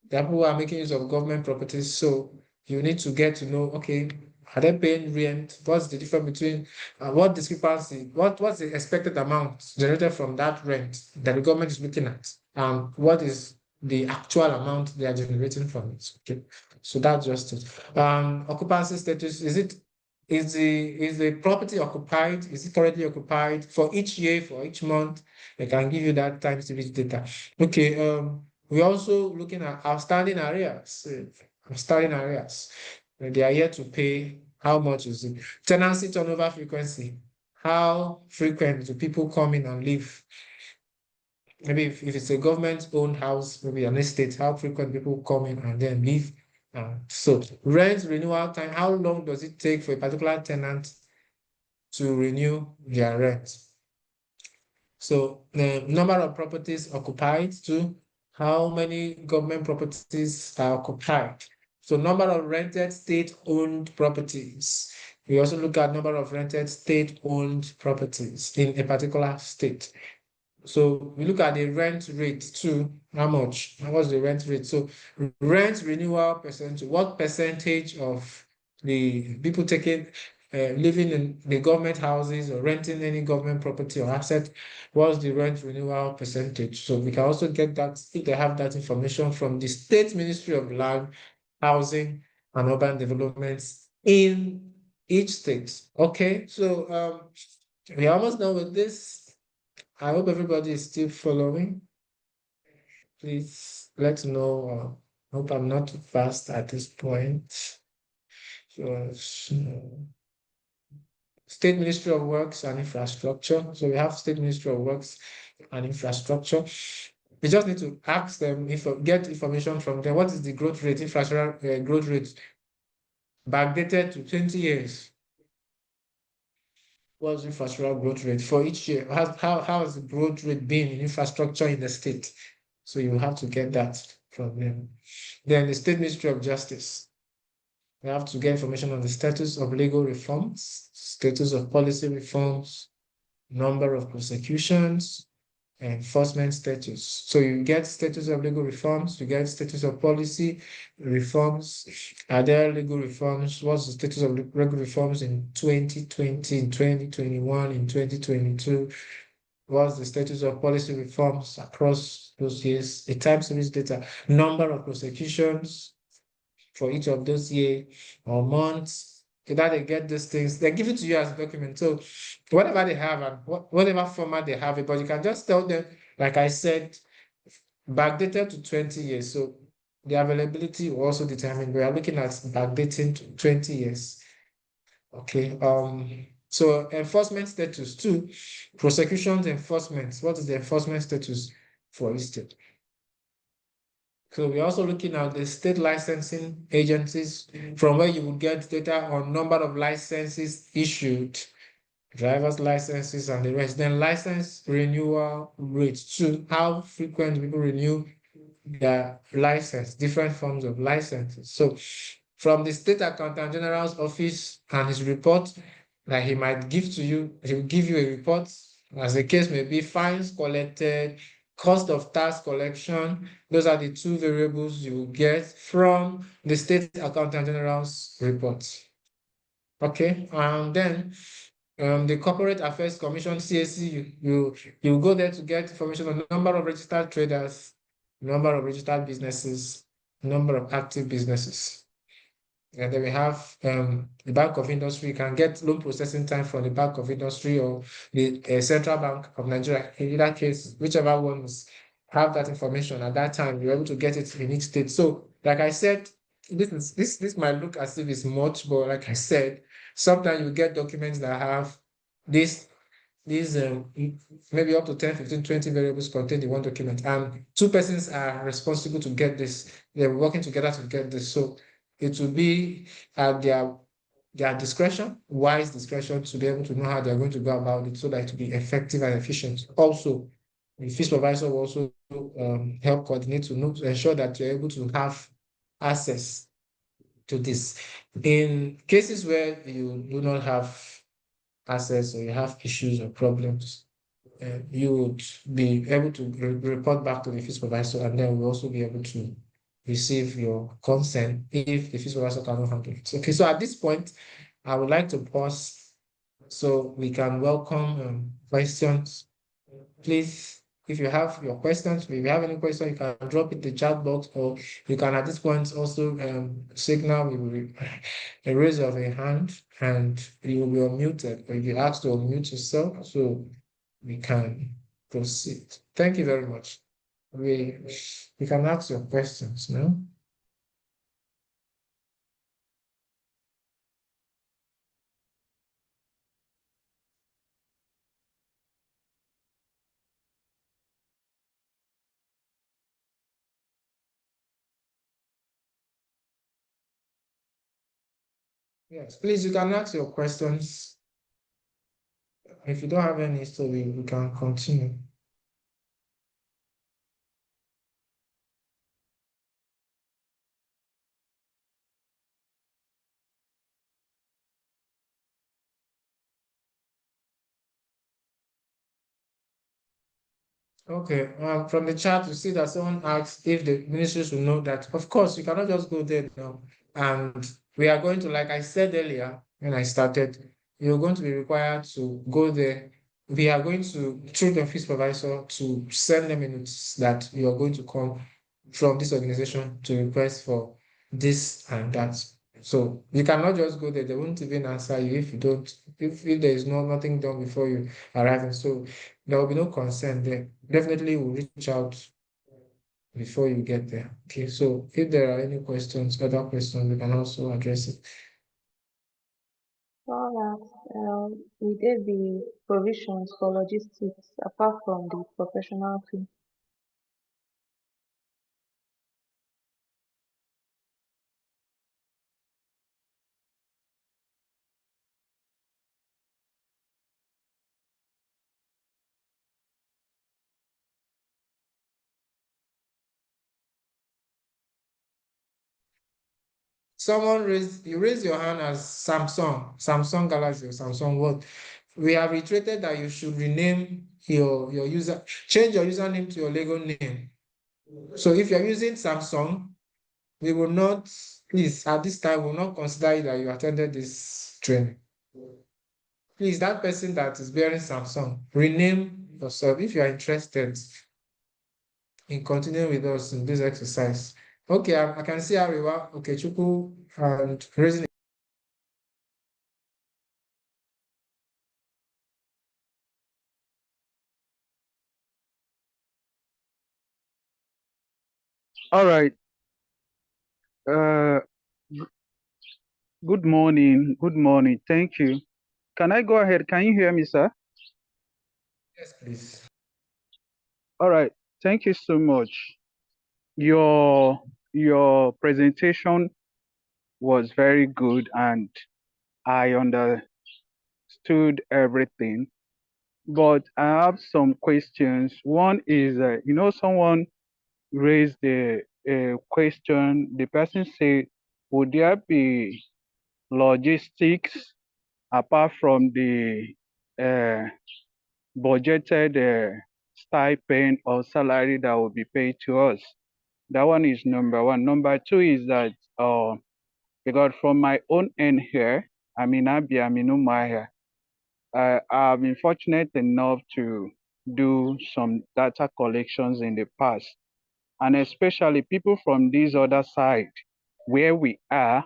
A: There are people who are making use of government properties. So you need to get to know, okay, are they paying rent? What's the difference between what discrepancy, what's the expected amount generated from that rent that the government is looking at? And what is the actual amount they are generating from it? Okay. So that's just it. Occupancy status, is the property occupied? Is it currently occupied for each year, for each month? I can give you that time series data. Okay, we're also looking at outstanding arrears. Outstanding arrears. They are yet to pay. How much is it? Tenancy turnover frequency. How frequent do people come in and leave? Maybe if it's a government-owned house, maybe an estate, how frequent people come in and then leave? So rent renewal time, how long does it take for a particular tenant to renew their rent? So the number of properties occupied too, how many government properties are occupied? So number of rented state-owned properties. We also look at number of rented state-owned properties in a particular state. So we look at the rent rate too. How much? How much the rent rate? So rent renewal percentage. What percentage of the people living in the government houses or renting any government property or asset? What's the rent renewal percentage? So we can also get that if they have that information from the State Ministry of Land, Housing and Urban Developments in each state. Okay, so we're almost done with this. I hope everybody is still following. Please let know. Hope I'm not too fast at this point. So, State Ministry of Works and Infrastructure. So we have State Ministry of Works and Infrastructure. We just need to ask them get information from them. What is the growth rate, infrastructure growth rate, backdated to 20 years? What's the infrastructure growth rate for each year? How has the growth rate been in infrastructure in the state? So you have to get that from them. Then the State Ministry of Justice. We have to get information on the status of legal reforms, status of policy reforms, number of prosecutions, enforcement status. So you get status of legal reforms, you get status of policy reforms. Are there legal reforms? What's the status of legal reforms in 2020, in 2021, in 2022? What's the status of policy reforms across those years? A time series data, number of prosecutions for each of those years or months. That they get these things, they give it to you as a document. So whatever they have and whatever format they have it, but you can just tell them, like I said, backdated to 20 years. So the availability will also determine. We are looking at backdating to 20 years. Okay. So enforcement status too, prosecutions enforcement. What is the enforcement status for each state? So we're also looking at the state licensing agencies from where you will get data on number of licenses issued, driver's licenses and the rest. Then license renewal rates too, how frequent people renew their license, different forms of licenses. So from the State Accountant General's office and his report that he might give to you, he will give you a report as the case may be, fines collected, cost of tax collection. Those are the two variables you will get from the State Accountant General's report. Okay, and then the Corporate Affairs Commission, CAC, you go there to get information on the number of registered traders, number of registered businesses, number of active businesses. And then we have the Bank of Industry. You can get loan processing time from the Bank of Industry or the Central Bank of Nigeria. In either case, whichever ones have that information at that time, you're able to get it in each state. So, like I said, this might look as if it's much, but like I said, sometimes you get documents that have this these maybe up to 10, 15, 20 variables contained in one document, and two persons are responsible to get this. They're working together to get this. So it will be at their discretion, wise discretion, to be able to know how they're going to go about it so that it will be effective and efficient. Also, the fee supervisor will also help coordinate to ensure that you're able to have access to this. In cases where you do not have access or you have issues or problems, you would be able to report back to the fee supervisor, and then we'll also be able to receive your consent if the fee supervisor cannot handle it. Okay, so at this point, I would like to pause so we can welcome questions. Please, if you have your questions, if you have any question, you can drop it in the chat box, or you can at this point also signal, raise your hand, and you will be unmuted, or you ask to unmute yourself so we can proceed. Thank you very much. We can ask your questions now. Yes, please, you can ask your questions. If you don't have any, so we can continue. Okay, from the chat, you see that someone asked if the ministries will know that. Of course, you cannot just go there now. And we are going to, like I said earlier when I started, you're going to be required to go there. We are going to, through the office supervisor, to send them a notice that you are going to come from this organization to request for this and that. So you cannot just go there. They won't even answer you if you don't, if there is nothing done before you arrive. So there will be no consent there. Definitely we'll reach out before you get there. Okay, so if there are any questions, other questions, we can also address it.
B: All right. Will there be provisions for logistics apart from the professional fee?
A: You raise your hand as Samsung Galaxy or Samsung what? We have reiterated that you should rename your user, change your username to your Lego name. So if you're using Samsung, we will not, please, at this time, will not consider that you attended this training. Please, that person that is bearing Samsung, rename yourself if you are interested in continuing with us in this exercise. Okay, I can see Ariwa, okay, Chuku, and raising.
C: All right. Uh, good morning. Good morning. Thank you. Can I go ahead? Can you hear me, sir?
A: Yes, please.
C: All right. Thank you so much. Your presentation was very good, and I understood everything. But I have some questions. One is, someone raised a question. The person said, would there be logistics apart from the uh, budgeted stipend or salary that will be paid to us? That one is number one. Number two is that because from my own end here, I'm in Umahia. I've been fortunate enough to do some data collections in the past, and especially people from this other side where we are.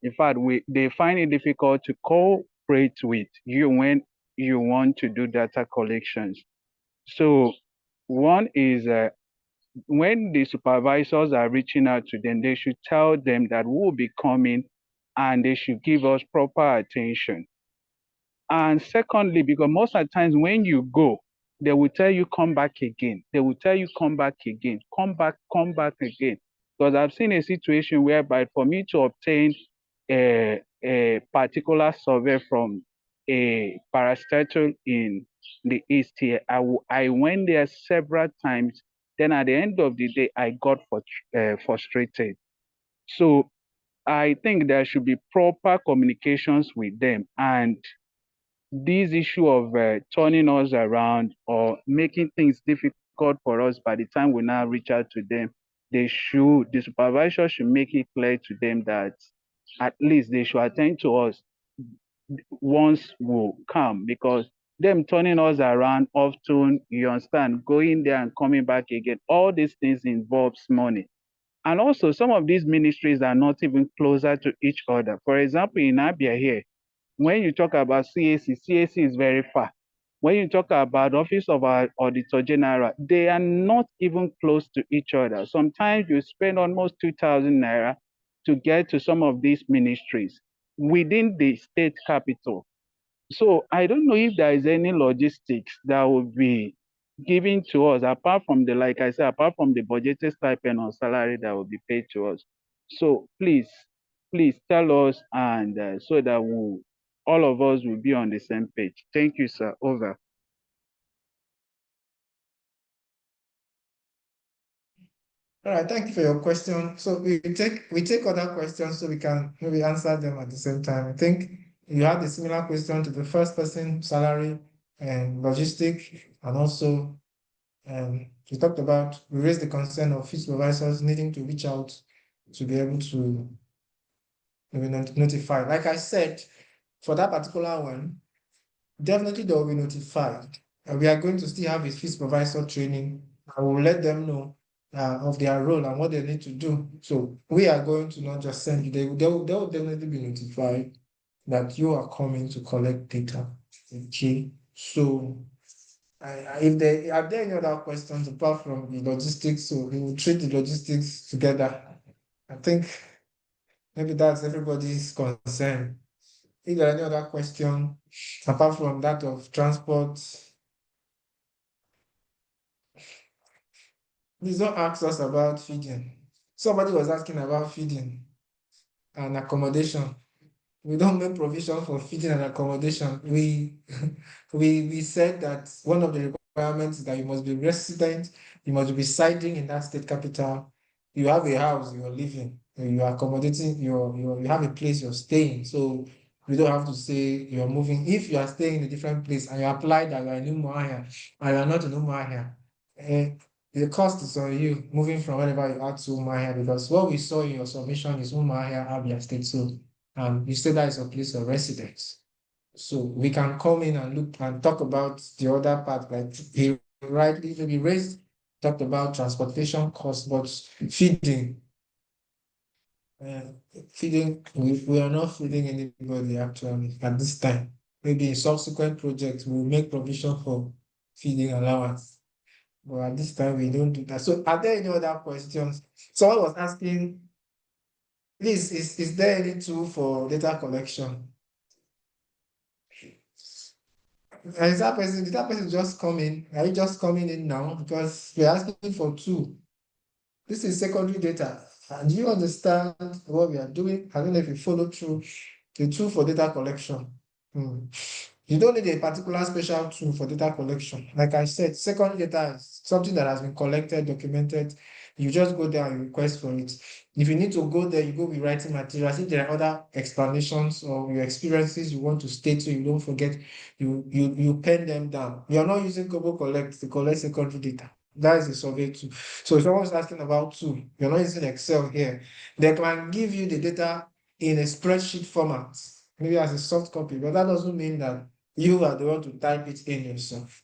C: In fact, they find it difficult to cooperate with you when you want to do data collections. So one is when the supervisors are reaching out to them, they should tell them that we will be coming and they should give us proper attention. And secondly, because most of the times when you go, they will tell you come back again. They will tell you come back again, come back again. Because I've seen a situation whereby for me to obtain a particular survey from a parastatal in the east here, I went there several times. Then at the end of the day, I got frustrated. So I think there should be proper communications with them, and this issue of turning us around or making things difficult for us by the time we now reach out to them, the supervisor should make it clear to them that at least they should attend to us once we come, because them turning us around often, you understand, going there and coming back again, all these things involves money. And also some of these ministries are not even closer to each other. For example, in Abia here, when you talk about CAC is very far. When you talk about Office of our Auditor General, they are not even close to each other. Sometimes you spend almost 2,000 naira to get to some of these ministries within the state capital. So I don't know if there is any logistics that will be given to us apart from the, like I said, apart from the budgeted stipend or salary that will be paid to us. So please tell us, and so that all of us will be on the same page. Thank you, sir. Over.
A: All right, thank you for your question. So we take other questions so we can maybe answer them at the same time. I think you had a similar question to the first person, salary and logistic, and also we raised the concern of field supervisors needing to reach out to be able to maybe notify. Like I said, for that particular one, definitely they will be notified. We are going to still have a field supervisor training. I will let them know of their role and what they need to do. So we are going to not just send you, they will definitely be notified that you are coming to collect data. Okay. So if there are there any other questions apart from the logistics, so we will treat the logistics together. I think maybe that's everybody's concern. If there are any other question apart from that of transport, please don't ask us about feeding. Somebody was asking about feeding and accommodation. We don't make provision for feeding and accommodation. We said that one of the requirements is that you must be resident, you must be residing in that state capital. You have a house you're living, you are accommodating, you have a place you're staying. So we don't have to say you're moving. If you are staying in a different place and you apply that you are in Umuahia and you are not in Umuahia, the cost is on you moving from wherever you are to Umuahia, because what we saw in your submission is Umuahia, Abia State. So you say that is a place of residence. So we can come in and look and talk about the other part, like he rightly maybe raised, talked about transportation costs, but feeding, uh, we are not feeding anybody actually at this time. Maybe in subsequent projects, we'll make provision for feeding allowance. But at this time, we don't do that. So are there any other questions? Someone was asking, please, is there any tool for data collection? Did that person just come in? Are you just coming in now? Because we're asking for two. This is secondary data. And do you understand what we are doing? I don't know if you follow through the tool for data collection. Hmm. You don't need a particular special tool for data collection. Like I said, secondary data is something that has been collected, documented. You just go there and request for it. If you need to go there, you go with writing materials. If there are other explanations or your experiences you want to state so you don't forget, you pen them down. You are not using Global Collect to collect secondary data. That is a survey tool. So if someone's asking about tool, you're not using Excel here. They can give you the data in a spreadsheet format, maybe as a soft copy, but that doesn't mean that you are the one to type it in yourself,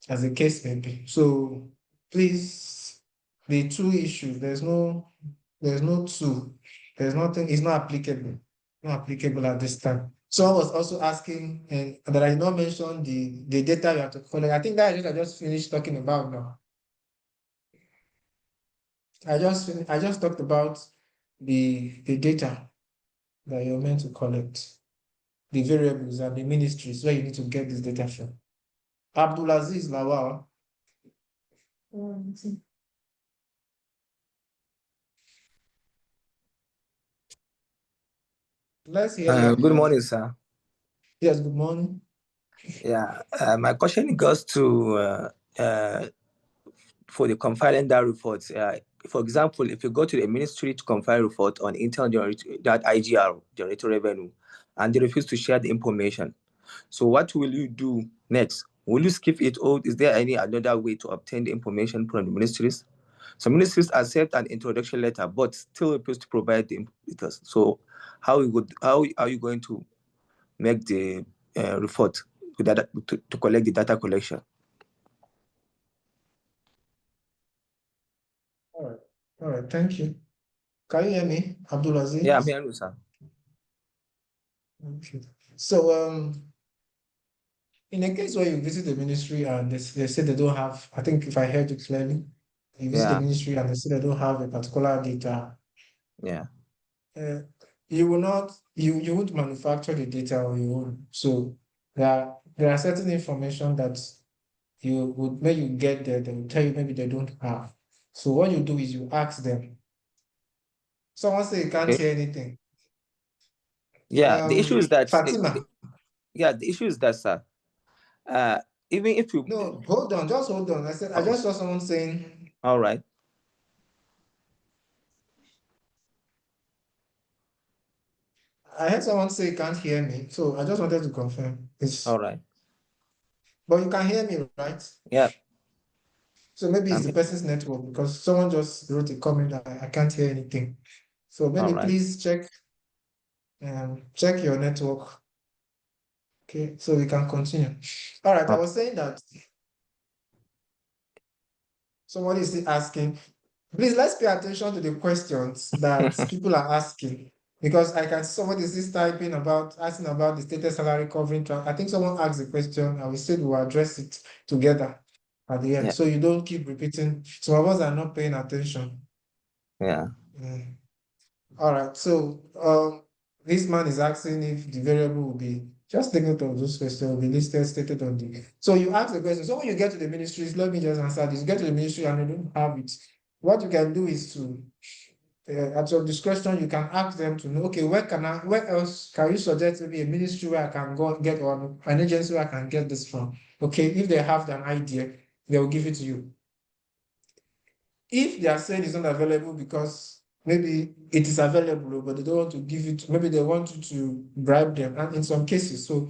A: as the case may be. So please, the two issues, there's no two, there's nothing, it's not applicable at this time. Someone was also asking, and that I did not mention the data you have to collect. I think that is what I just finished talking about now. I just talked about the data that you're meant to collect, the variables and the ministries where you need to get this data from. Abdulaziz Lawal. Let's hear you,
D: Good morning,
A: Abdulaziz.
D: sir.
A: Yes, good morning.
D: Yeah, my question goes to for the compiling that report. For example, if you go to the ministry to compile report on internal that IGR generator revenue, and they refuse to share the information, so what will you do next? Will you skip it, or is there any another way to obtain the information from the ministries? Some ministries accept an introduction letter, but still refuse to provide the information. So, how are you going to make the report to collect the data collection?
A: All right, thank you. Can you hear me, Abdulaziz?
D: Yeah, I'm hearing you, sir.
A: Okay. So, in a case where you visit the ministry and they say they don't have, I think if I heard you clearly, you visit the
D: Yeah,
A: ministry and they say they don't have a particular data,
D: yeah,
A: uh, you will not, you won't manufacture the data on your own. So there are certain information that you would, when you get there, they will tell you maybe they don't have. So what you do is you ask them. Someone say you can't
D: okay.
A: hear anything.
D: Yeah, the issue is that
A: Fatima.
D: the issue is that, sir. Uh, Even if you,
A: No, hold on, just hold on. I said I
D: oh,
A: just saw someone saying,
D: all right,
A: I heard someone say you can't hear me. So I just wanted to confirm.
D: all right,
A: But you can hear me, right?
D: yeah,
A: So maybe it's
D: I'm
A: the
D: here.
A: person's network because someone just wrote a comment that I can't hear anything. So
D: All
A: maybe
D: right,
A: please check your network. Okay, so we can continue. All right, I
D: oh,
A: was saying that somebody is still asking. Please let's pay attention to the questions that people are asking because I can see somebody is still typing about asking about the stated salary covering. I think someone asked the question and we said we'll address it together at the end.
D: yeah,
A: So you don't keep repeating. Some of us are not paying attention.
D: yeah,
A: Mm. All right. So this man is asking if the variable will be just take note of those questions will be listed stated on the. So you ask the question. So when you get to the ministries, let me just answer this. You get to the ministry and they don't have it. What you can do is to at your discretion, you can ask them to know, okay, where else can you suggest maybe a ministry where I can go and get or an agency where I can get this from? Okay, if they have an idea, they will give it to you. If they are saying it's not available because maybe it is available, but they don't want to give it, maybe they want you to bribe them, and in some cases, so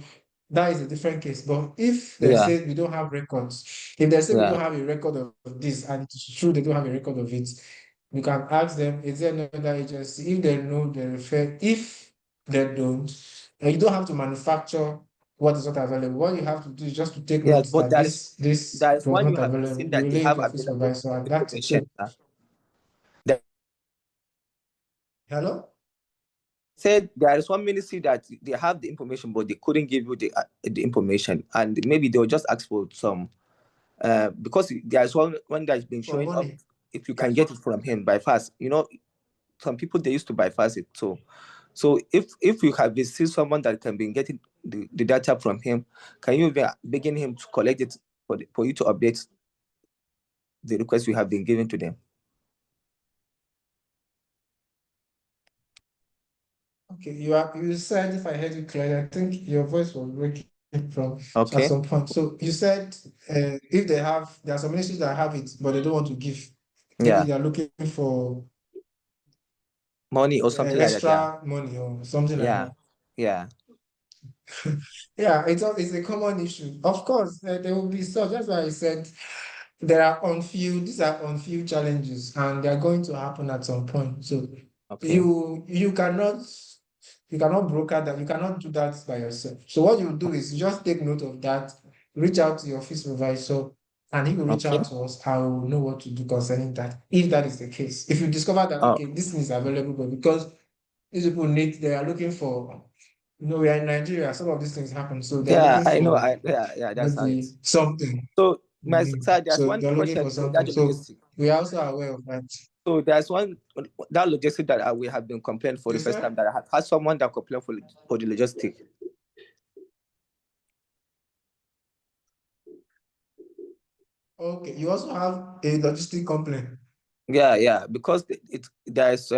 A: that is a different case. But if they
D: yeah,
A: say we don't have records, if they say we
D: yeah,
A: don't have a record of this, and it's true they don't have a record of it, you can ask them, is there another agency? If they know, they refer. If they don't, you don't have to manufacture what is not available. What you have to do is just to take
D: yeah.
A: notes
D: But
A: that this
D: there is
A: was
D: one you
A: not
D: have been saying
A: available. You
D: that they
A: relay it
D: have
A: to your office
D: available
A: supervisor, and that's it.
D: information,
A: So,
D: sir. They
A: hello?
D: said there is one ministry that they have the information, but they couldn't give you the information, and maybe they will just ask for some. Because there's one that's been
A: For
D: showing up.
A: money.
D: If you can get it from him by fast, some people they used to bypass it. So if you have received someone that can be getting the data from him, can you begin him to collect it for you to update the request you have been given to them?
A: Okay, you said, if I heard you clearly, I think your voice was breaking from at
D: Okay.
A: some point. So you said if there are some ministries that have it, but they don't want to give. Maybe
D: Yeah.
A: they are looking for
D: Money or something like that. Yeah.
A: extra money or something like
D: Yeah.
A: that.
D: Yeah.
A: Yeah, it's a common issue. Of course, there will be such. That's why I said these are on few challenges, and they are going to happen at some point. So
D: Okay.
A: you cannot broker that, you cannot do that by yourself. So what you do is you just take note of that, reach out to your office supervisor, and he will reach
D: Okay.
A: out to us. I will know what to do concerning that, if that is the case. If you discover that,
D: Oh,
A: okay, this thing is available, but because these people they are looking for, we are in Nigeria, some of these things happen. So they are
D: yeah,
A: looking
D: I know.
A: for
D: Yeah, that's how it.
A: maybe something.
D: So, my
A: Mhm.
D: sir, there's
A: So
D: one
A: they're looking
D: question
A: for
D: regarding
A: something.
D: the
A: So
D: ministry.
A: we are also aware of that.
D: So there's one that logistic that we have been complaining for the first time, that I had someone that complained for the logistic.
A: Okay, you also have a logistic complaint.
D: Yeah, because there's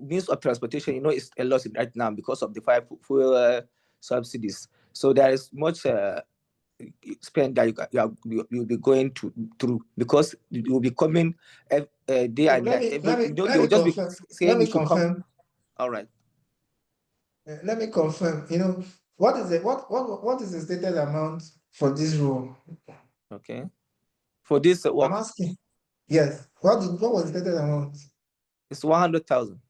D: means of transportation, it's a lot right now because of the fuel subsidies. So there is much spend that you'll be going through, because you will be coming day
A: So
D: and night.
A: let
D: They'll
A: me
D: just be
A: confirm. Let
D: saying you
A: me
D: should come.
A: confirm.
D: All right.
A: Let me confirm. What is it? What is the stated amount for this role?
D: Okay. For this
A: I'm
D: work,
A: asking. Yes. What was the stated amount?
D: it's 100,000.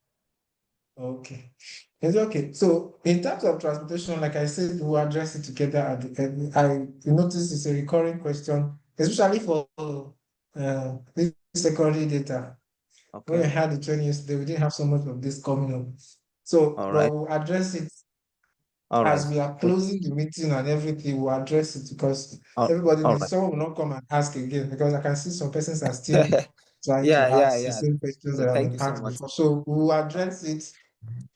A: Okay. It's okay. So in terms of transportation, like I said, we'll address it together at the end. I notice it's a recurring question, especially for this secondary data. When we
D: Okay.
A: had the training yesterday, we didn't have so much of this coming up. So,
D: All
A: but
D: right.
A: we'll address it
D: All right.
A: as we are closing the meeting and everything. We'll address it because
D: All
A: everybody,
D: right.
A: someone will not come and ask again, because I can see some persons are still trying to
D: Yeah.
A: ask the same questions that have
D: Thank
A: been
D: you so
A: asked
D: much.
A: before. So we'll address it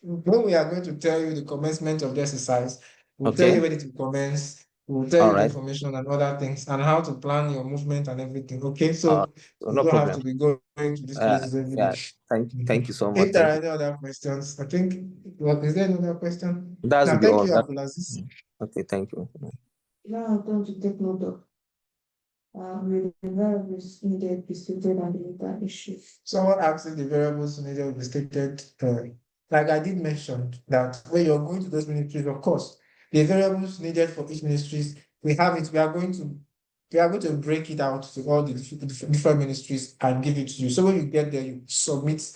A: when we are going to tell you the commencement of the exercise. We'll tell
D: Okay.
A: you when it will commence. We'll tell
D: All
A: you the
D: right.
A: information and other things and how to plan your movement and everything. Okay,
D: Uh,
A: so you
D: no
A: don't have
D: problem.
A: to be going to these places every day.
D: Yeah. Thank you so much.
A: If there
D: Thank
A: are
D: you.
A: any other questions, I think, well, is there another question?
D: That will
A: Now,
D: be
A: thank
D: all.
A: you, Abdulaziz.
D: Okay. Thank you.
E: Now I'm going to take note of the variables needed be stated and the data issues.
A: Someone asked if the variables needed will be stated. Like I did mention that when you're going to those ministries, of course, the variables needed for each ministries, we have it. We are going to break it out to all the different ministries and give it to you. So when you get there, you submit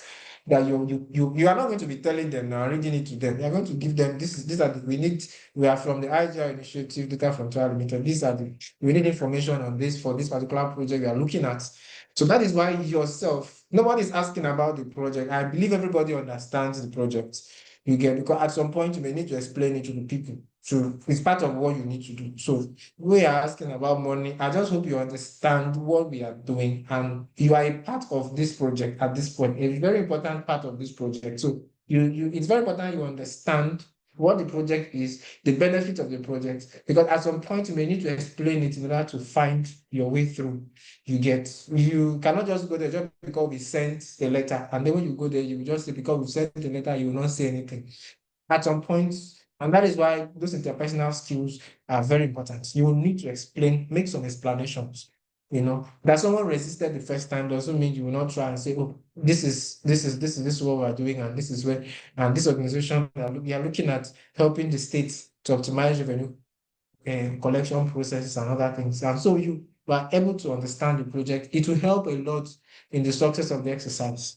A: that you are not going to be telling them now, reading it to them. You are going to give them these are we are from the IGR Initiative, DataFronteira Ltd. We need information on this for this particular project we are looking at. So that is why yourself, nobody is asking about the project. I believe everybody understands the project. You get, because at some point you may need to explain it to the people. So it's part of what you need to do. So we are asking about money. I just hope you understand what we are doing, and you are a part of this project at this point, a very important part of this project. So it's very important you understand what the project is, the benefit of the project, because at some point you may need to explain it in order to find your way through. You cannot just go there just because we sent a letter, and then when you go there, you just say because we sent a letter, you will not say anything. At some point, and that is why those interpersonal skills are very important. You will need to explain, make some explanations. That someone resisted the first time doesn't mean you will not try and say, oh, this is what we're doing, and this is where, and this organization, we are looking at helping the state to optimize revenue collection processes and other things. And so you are able to understand the project. It will help a lot in the success of the exercise.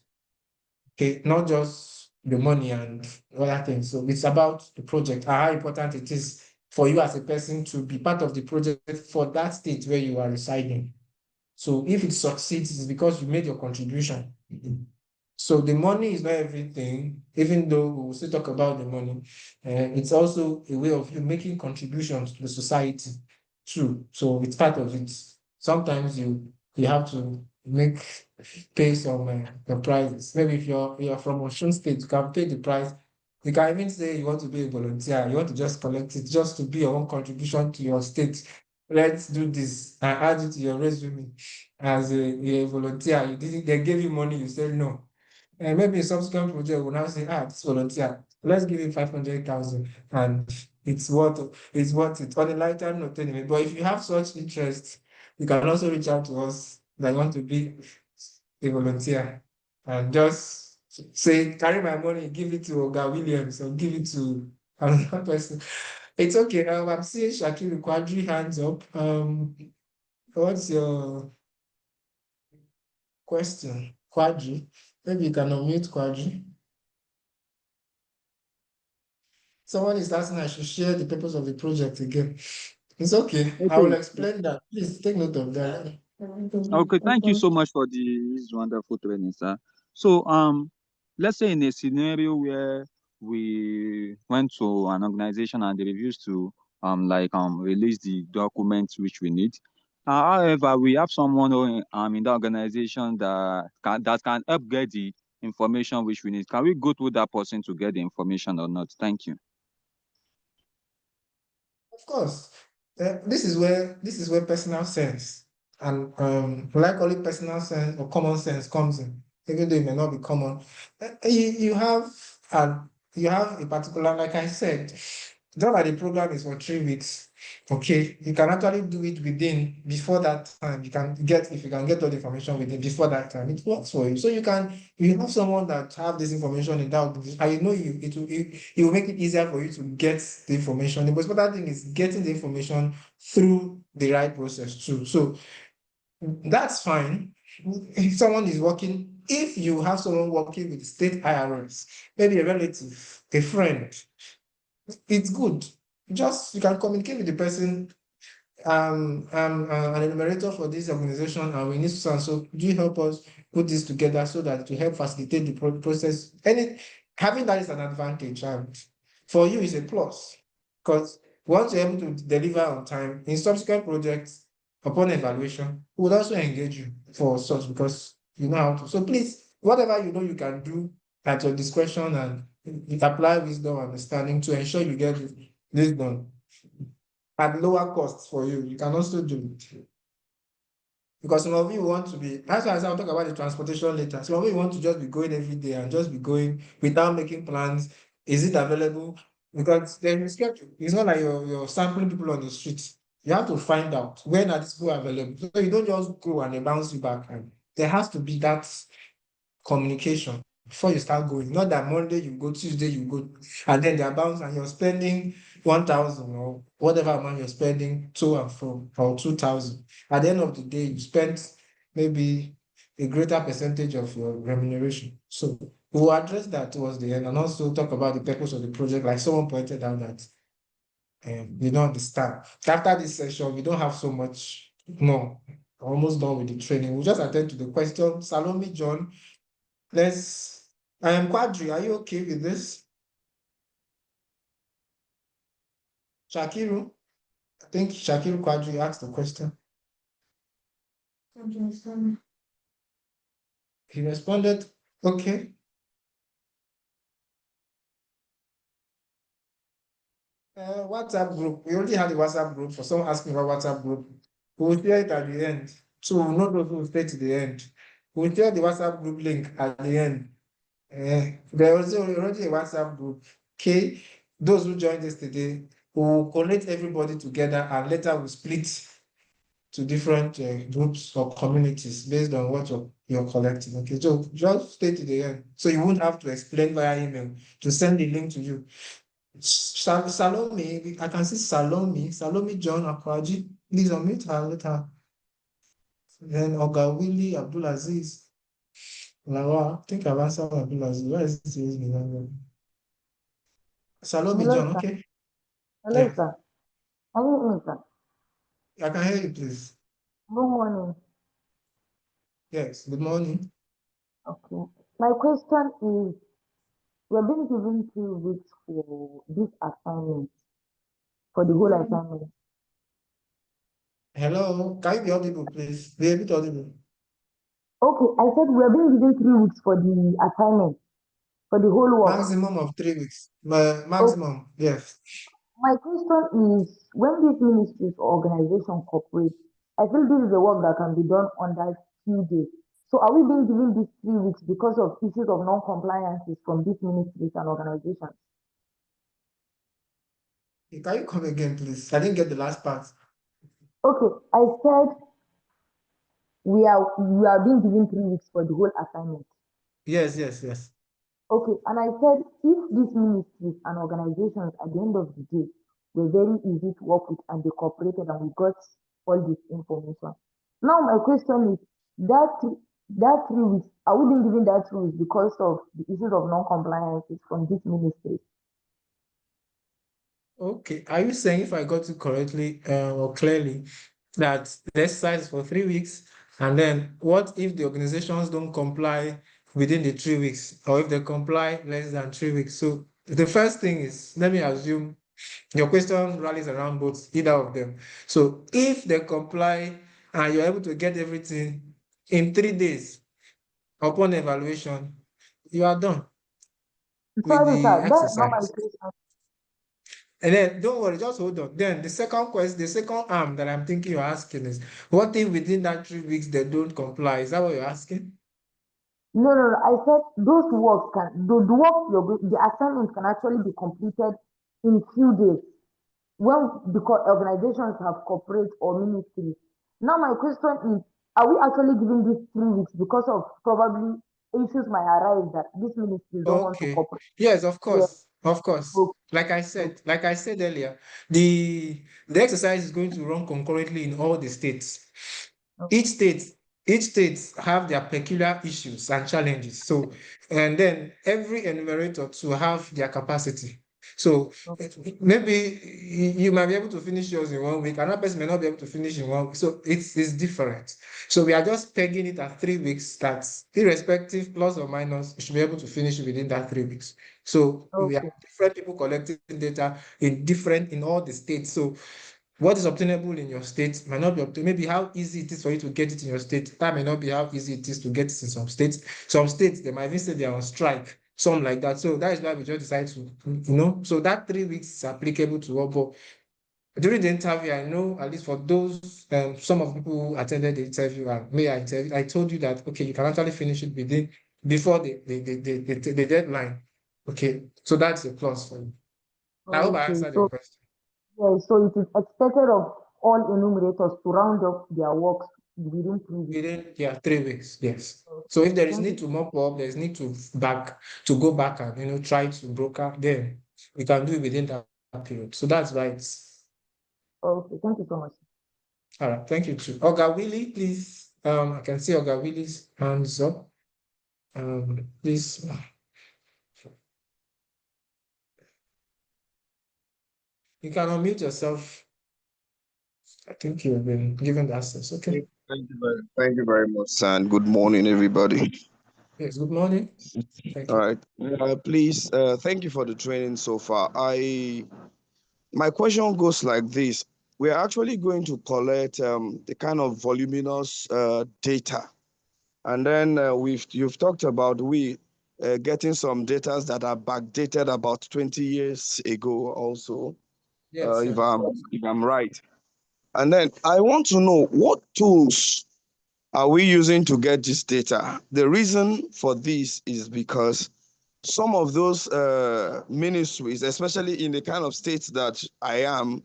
A: Okay, not just the money and other things. So it's about the project and how important it is for you as a person to be part of the project for that state where you are residing. So if it succeeds, it's because you made your contribution. So the money is not everything, even though we will still talk about the money. It's also a way of you making contributions to the society too. So it's part of it. Sometimes you have to pay some the prices. Maybe if you're from Osun State, you can pay the price. You can even say you want to be a volunteer, you want to just collect it, just to be your own contribution to your state. Let's do this and add it to your resume as a volunteer. They gave you money, you said no. And maybe a subsequent project will now say, this volunteer, let's give him 500,000, and it's worth it. On a lighter note anyway. But if you have such interest, you can also reach out to us that want to be a volunteer and just say, carry my money, give it to Oga Williams or give it to another person. It's okay. I'm seeing Shakir Quadri hands up. What's your question? Quadri? Maybe you can unmute Quadri. Someone is asking I should share the purpose of the project again. It's okay. I will
F: Okay.
A: explain that. Please take note of that.
F: Okay. Thank you so much for this wonderful training, sir. So, let's say in a scenario where we went to an organization and they refused to release the documents which we need, However, we have someone who, in the organization that can help get the information which we need. Can we go to that person to get the information or not? Thank you.
A: Of course, this is where personal sense and will I call it personal sense or common sense comes in, even though it may not be common. You have you have a particular, like I said, just like the program is for 3 weeks. Okay, you can actually do it within before that time. You can get if you can get all the information within before that time, it works for you. So you have someone that have this information in that, I know it will make it easier for you to get the information. The most important thing is getting the information through the right process too. So that's fine. If someone is working, if you have someone working with state IRS, maybe a relative, a friend, it's good. Just you can communicate with the person. I'm an enumerator for this organization, and we need so and so. Do you help us put this together so that it will help facilitate the process? Having that is an advantage, and for you is a plus because once you're able to deliver on time in subsequent projects, upon evaluation, we would also engage you for such because you know how to. So please, whatever you know you can do at your discretion and you apply wisdom and understanding to ensure you get this done at lower costs for you. You can also do it. Because some of you want to be, that's why I'll talk about the transportation later. Some of you want to just be going every day and just be going without making plans. Is it available? Because there is schedule. It's not like you're sampling people on the street. You have to find out when are these people available. So you don't just go and they bounce you back. And there has to be that communication before you start going. Not that Monday you go, Tuesday you go, and then they're bounced and you're spending 1,000 or whatever amount you're spending to and from, or 2,000. At the end of the day, you spend maybe a greater percentage of your remuneration. So we'll address that towards the end and also talk about the purpose of the project, like someone pointed out that you don't understand. After this session, we don't have so much more. Almost done with the training. We'll just attend to the question. Salome, John, Quadri, are you okay with this? Shakiru, I think Shakiru Quadri asked the question. He responded, okay. WhatsApp group. We already had a WhatsApp group. For someone asking about WhatsApp group, we'll share it at the end. So we'll know those who will stay to the end. We'll share the WhatsApp group link at the end. There was already a WhatsApp group. Okay, those who joined yesterday, we'll collect everybody together and later we'll split to different groups or communities based on what you're collecting. Okay, so just stay to the end. So you won't have to explain via email to send the link to you. Salome, I can see Salome John Akwaji. Please unmute her later. Then Oga Willie Abdulaziz. Lawa, I think I've answered Abdulaziz. Where is this name? Salome
G: Hello,
A: John,
G: sir.
A: okay.
G: Hello,
A: Yeah,
G: sir. Can you hear me, sir?
A: I can hear you, please.
G: Good morning.
A: Yes, good morning.
G: Okay. My question is, we're being given 2 weeks for this assignment, for the whole assignment.
A: Hello, can you be audible, please? Be a bit audible.
G: Okay, I said we're being given 3 weeks for the assignment, for the whole work.
A: Maximum of 3 weeks.
G: Okay.
A: Maximum, yes.
G: My question is, when these ministries or organizations cooperate, I feel this is a work that can be done under few days. So are we being given these 3 weeks because of issues of non-compliances from these ministries and organizations?
A: Can you come again, please? I didn't get the last part.
G: Okay, I said we are being given 3 weeks for the whole assignment.
A: Yes, yes, yes.
G: Okay, and I said if these ministries and organizations at the end of the day were very easy to work with and they cooperated and we got all this information. Now my question is that 3 weeks, are we being given that 3 weeks because of the issues of non-compliances from these ministries?
A: Okay. Are you saying, if I got it correctly or clearly, that the exercise is for 3 weeks, and then what if the organizations don't comply within the 3 weeks, or if they comply less than 3 weeks? So the first thing is, let me assume your question rallies around both, either of them. So if they comply and you're able to get everything in 3 days upon evaluation, you are done with
G: Sorry,
A: the
G: sir, that's not my
A: exercise.
G: question.
A: And then don't worry, just hold on. Then the second question, the second arm that I'm thinking you're asking is, what if within that 3 weeks they don't comply? Is that what you're asking?
G: No, no, no. I said those works can the work the assignment can actually be completed in few days when the organizations have corporate or ministries. Now my question is, are we actually giving these 3 weeks because of probably issues might arise that these ministries don't want to
A: Okay.
G: cooperate?
A: Yes, of
G: Yes.
A: course. Of course.
G: Okay.
A: Like I said earlier, the exercise is going to run concurrently in all the states.
G: Okay.
A: Each state, each state have their peculiar issues and challenges. So, and then every enumerator to have their capacity. So
G: Okay.
A: maybe you might be able to finish yours in 1 week, another person may not be able to finish in 1 week. So it's different. So we are just pegging it at 3 weeks. That's irrespective, plus or minus, you should be able to finish within that 3 weeks. So we have
G: Okay.
A: different people collecting data in all the states. So what is obtainable in your state might not be obtainable. Maybe how easy it is for you to get it in your state. That may not be how easy it is to get it in some states. Some states, they might even say they are on strike, something like that. So that is why we just decided to. So that 3 weeks is applicable to all. But during the interview, I know at least for those, some of the people who attended the interview and me, I told you that, okay, you can actually finish it before the deadline. Okay, so that's a plus for you. I hope I
G: Okay.
A: answered your
G: So
A: question.
G: yeah, so it is expected of all enumerators to round up their works within 3 weeks.
A: Within, yeah, 3 weeks, yes. So if
G: Okay.
A: there is
G: Thank
A: need
G: you.
A: to mop up, there's need to go back and try to broker, then we can do it within that period. So that's why it's
G: Okay. Thank you so much.
A: all right. Thank you too. Oga Willie, please. I can see Oga Willie's hands up. Please, you can unmute yourself. I think you've been given the access. Okay.
H: Thank you very much, sir, and good morning, everybody.
A: Yes. Good morning. Thank
H: All
A: you.
H: right, please, thank you for the training so far. My question goes like this: we are actually going to collect the kind of voluminous data, and then you've talked about getting some data that are backdated about 20 years ago, also,
A: Yes.
H: if
A: Yeah.
H: I'm right. And then I want to know what tools are we using to get this data? The reason for this is because some of those ministries, especially in the kind of states that I am,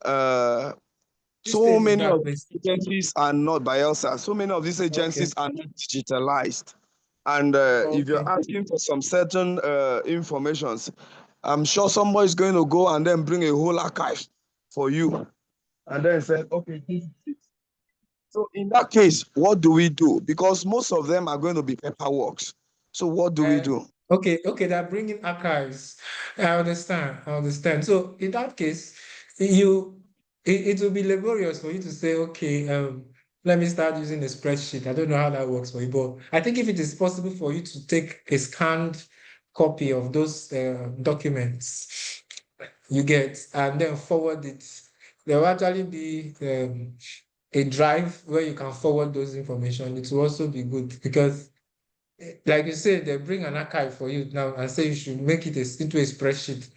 H: uh,
A: Which
H: so
A: state is
H: many
A: that,
H: of
A: please?
H: these agencies are not by ELSA. So many of these
A: Okay.
H: agencies are not digitalized. And if you're
A: Okay.
H: asking for some certain informations, I'm sure somebody's going to go and then bring a whole archive for you and then say, okay, this is it. So in that case, what do we do? Because most of them are going to be paperworks. So what do we
A: Uh,
H: do?
A: okay, they're bringing archives. I understand. I understand. So in that case, it will be laborious for you to say, okay, let me start using a spreadsheet. I don't know how that works for you, but I think if it is possible for you to take a scanned copy of those documents you get and then forward it, there will actually be a drive where you can forward those information. It will also be good because like you said, they bring an archive for you now and say you should make it into a spreadsheet.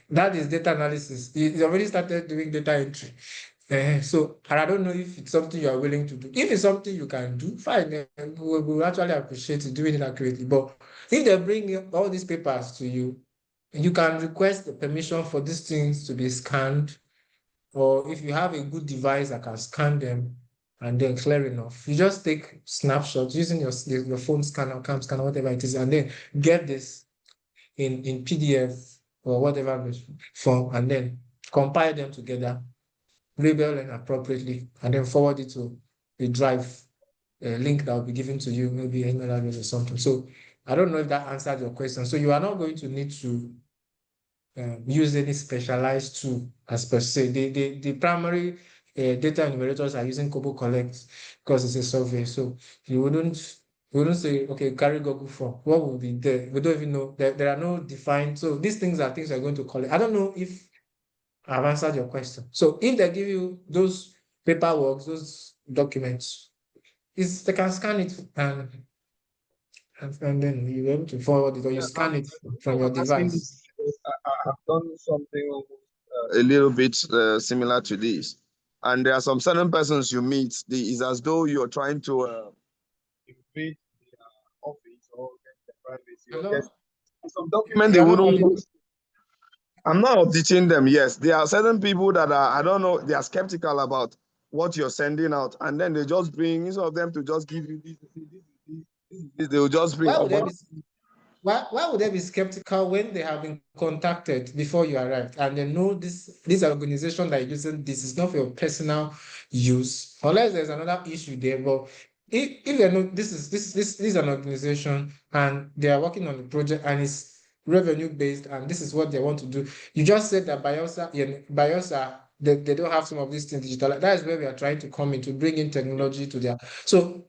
A: That is data analysis. You already started doing data entry. So, and I don't know if it's something you are willing to do. If it's something you can do, fine. We will actually appreciate you doing it accurately. But if they bring all these papers to you, you can request the permission for these things to be scanned, or if you have a good device that can scan them and then clear enough, you just take snapshots using your phone scanner, cam scanner, whatever it is, and then get this in PDF or whatever form, and then compile them together, label them appropriately, and then forward it to the drive, a link that will be given to you, maybe email address or something. So I don't know if that answered your question. So you are not going to need to use any specialized tool as per se. The primary data enumerators are using Kobo Collect because it's a survey. So you wouldn't say, okay, carry Google form. What will be there? We don't even know. There are no defined. So these things are things we're going to collect. I don't know if I've answered your question. So if they give you those paperwork, those documents. They can scan it and then you're able to forward it, or you scan it from your
H: I'm asking
A: device.
H: this because I have done something a little bit similar to this. And there are some certain persons you meet, it's as though you're trying to invade their office or get their privacy or get
A: Hello?
H: some document they
A: You're not
H: wouldn't.
A: audible.
H: I'm not auditing them, yes. There are certain people that are, I don't know, they are skeptical about what you're sending out. And then they just bring, instead of them to just give you this, they will just bring
A: Why would they
H: about.
A: be why would they be skeptical when they have been contacted before you arrived and they know this organization that you're using this is not for your personal use, unless there's another issue there. But if they know this is an organization and they are working on the project and it's revenue based and this is what they want to do, you just said that Bielsa they don't have some of these things digital. That is where we are trying to come in to bring in technology to their so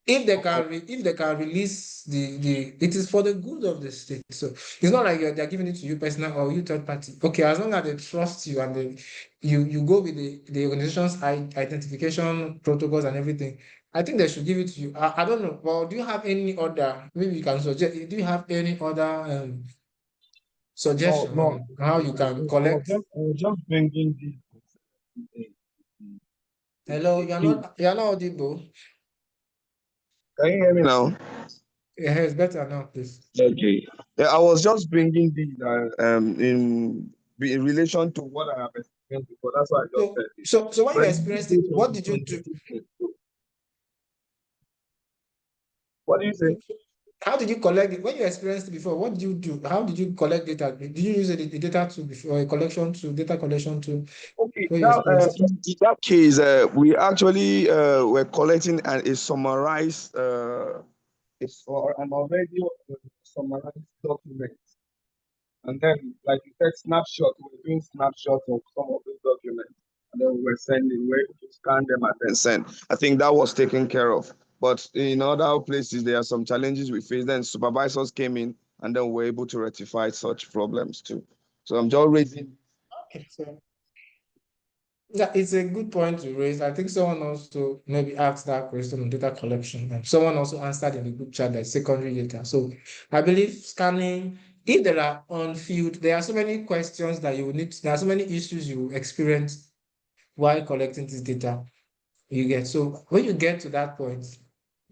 A: if they can release it is for the good of the state. So it's not like they're giving it to you personal or you third party. Okay, as long as they trust you and you go with the organization's identification protocols and everything, I think they should give it to you. I don't know. Well, do you have any other, maybe you can suggest, do you have any other
H: No,
A: suggestion
H: no.
A: on how you can collect?
H: I was just bringing this.
A: Hello,
H: Can
A: you're not audible.
H: you hear me now?
A: Yeah, it's better now, please.
H: Okay. Yeah, I was just bringing this in relation to what I have experienced before. That's why I just
A: So
H: said it.
A: so when you
H: But
A: experienced it, what did you do?
H: what do you say?
A: How did you collect it? When you experienced it before, what did you do? How did you collect data? Did you use a data tool before, a collection tool, data collection tool
H: Okay,
A: when you
H: now
A: experienced it?
H: in that case, we actually were collecting a summarized, it's for an already summarized document. And then, like you said, snapshot, we were doing snapshots of some of those documents. And then we were sending, we were able to scan them and then send. I think that was taken care of. But in other places, there are some challenges we faced. Then supervisors came in and then we were able to rectify such problems too. So I'm just raising.
A: Okay, so yeah, it's a good point to raise. I think someone also maybe asked that question on data collection, and someone also answered in the group chat that secondary data. So I believe scanning, if there are on field, there are so many questions that you will need, there are so many issues you will experience while collecting this data. You get so when you get to that point,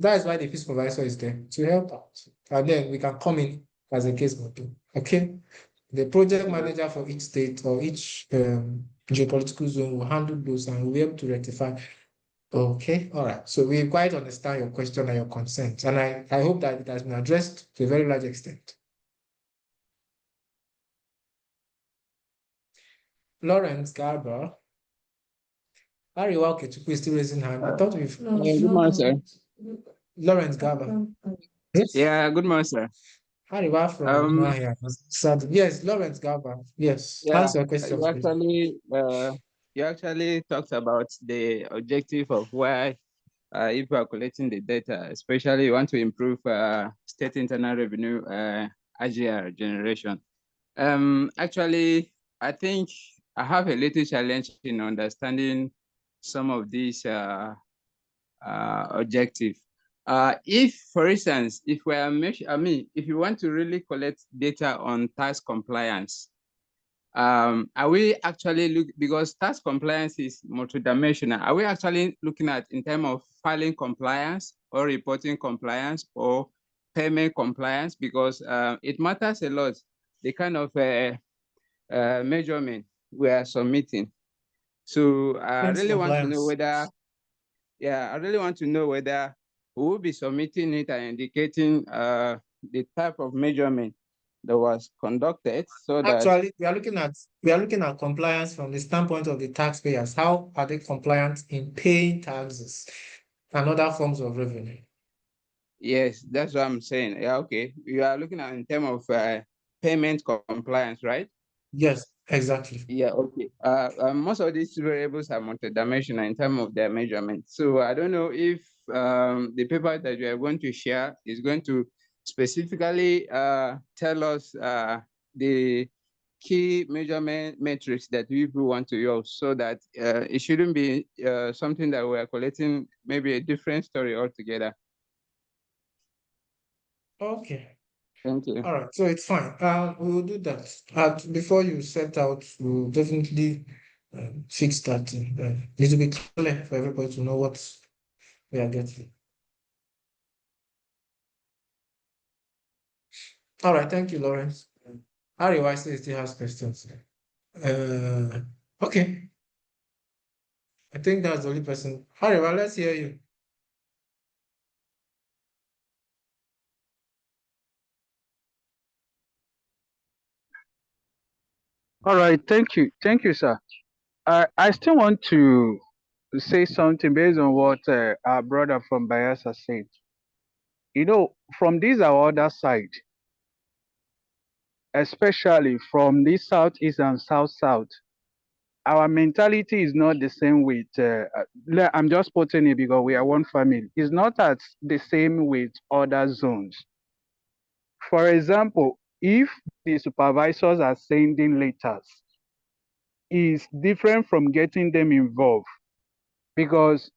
A: that is why the field supervisor is there to help out. And then we can come in as a case model. Okay. The project manager for each state or each geopolitical zone will handle those and we'll be able to rectify. Okay, all right. So we quite understand your question and your concerns. And I hope that it has been addressed to a very large extent. Lawrence Garber. Harry Walker is still raising hand. I thought we've
E: No, it's
F: Good
E: not
F: morning, sir.
E: done.
A: Lawrence Garber. Yes.
F: Yeah, good morning, sir.
A: Harry Walker from
F: Um,
A: Mahia. Yes, Lawrence Garber. Yes.
F: yeah,
A: Answer your questions,
F: you
A: please.
F: actually, uh, you actually talked about the objective of why, if you are collecting the data, especially you want to improve state internal revenue IGR generation. Actually, I think I have a little challenge in understanding some of these objective. If, for instance, if we are if you want to really collect data on tax compliance, are we actually because tax compliance is multidimensional, are we actually looking at in terms of filing compliance or reporting compliance or payment compliance? Because it matters a lot, the kind of measurement we are submitting. So I really want to know whether, I really want to know whether we will be submitting it and indicating the type of measurement that was conducted so that.
A: Actually, we are looking at compliance from the standpoint of the taxpayers. How are they compliant in paying taxes and other forms of revenue?
F: Yes, that's what I'm saying. Yeah, okay. You are looking at in terms of payment compliance, right?
A: Yes, exactly.
F: Yeah, okay. Most of these variables are multidimensional in terms of their measurement. So I don't know if the paper that you are going to share is going to specifically tell us the key measurement metrics that we want to use, so that it shouldn't be something that we are collecting maybe a different story altogether.
A: Okay.
F: Thank you.
A: All right. So it's fine. We will do that. Before you set out, we'll definitely fix that. It will be clear for everybody to know what we are getting. All right. Thank you, Lawrence. Harry Weissly still has questions. Okay. I think that's the only person. Harry, well, let's hear you.
C: All right, thank you, sir. I still want to say something based on what our brother from Bayelsa said. You know, from this our other side, especially from the southeast and south, our mentality is not the same with. I'm just putting it because we are one family. It's not as the same with other zones. For example, if the supervisors are sending letters, is different from getting them involved because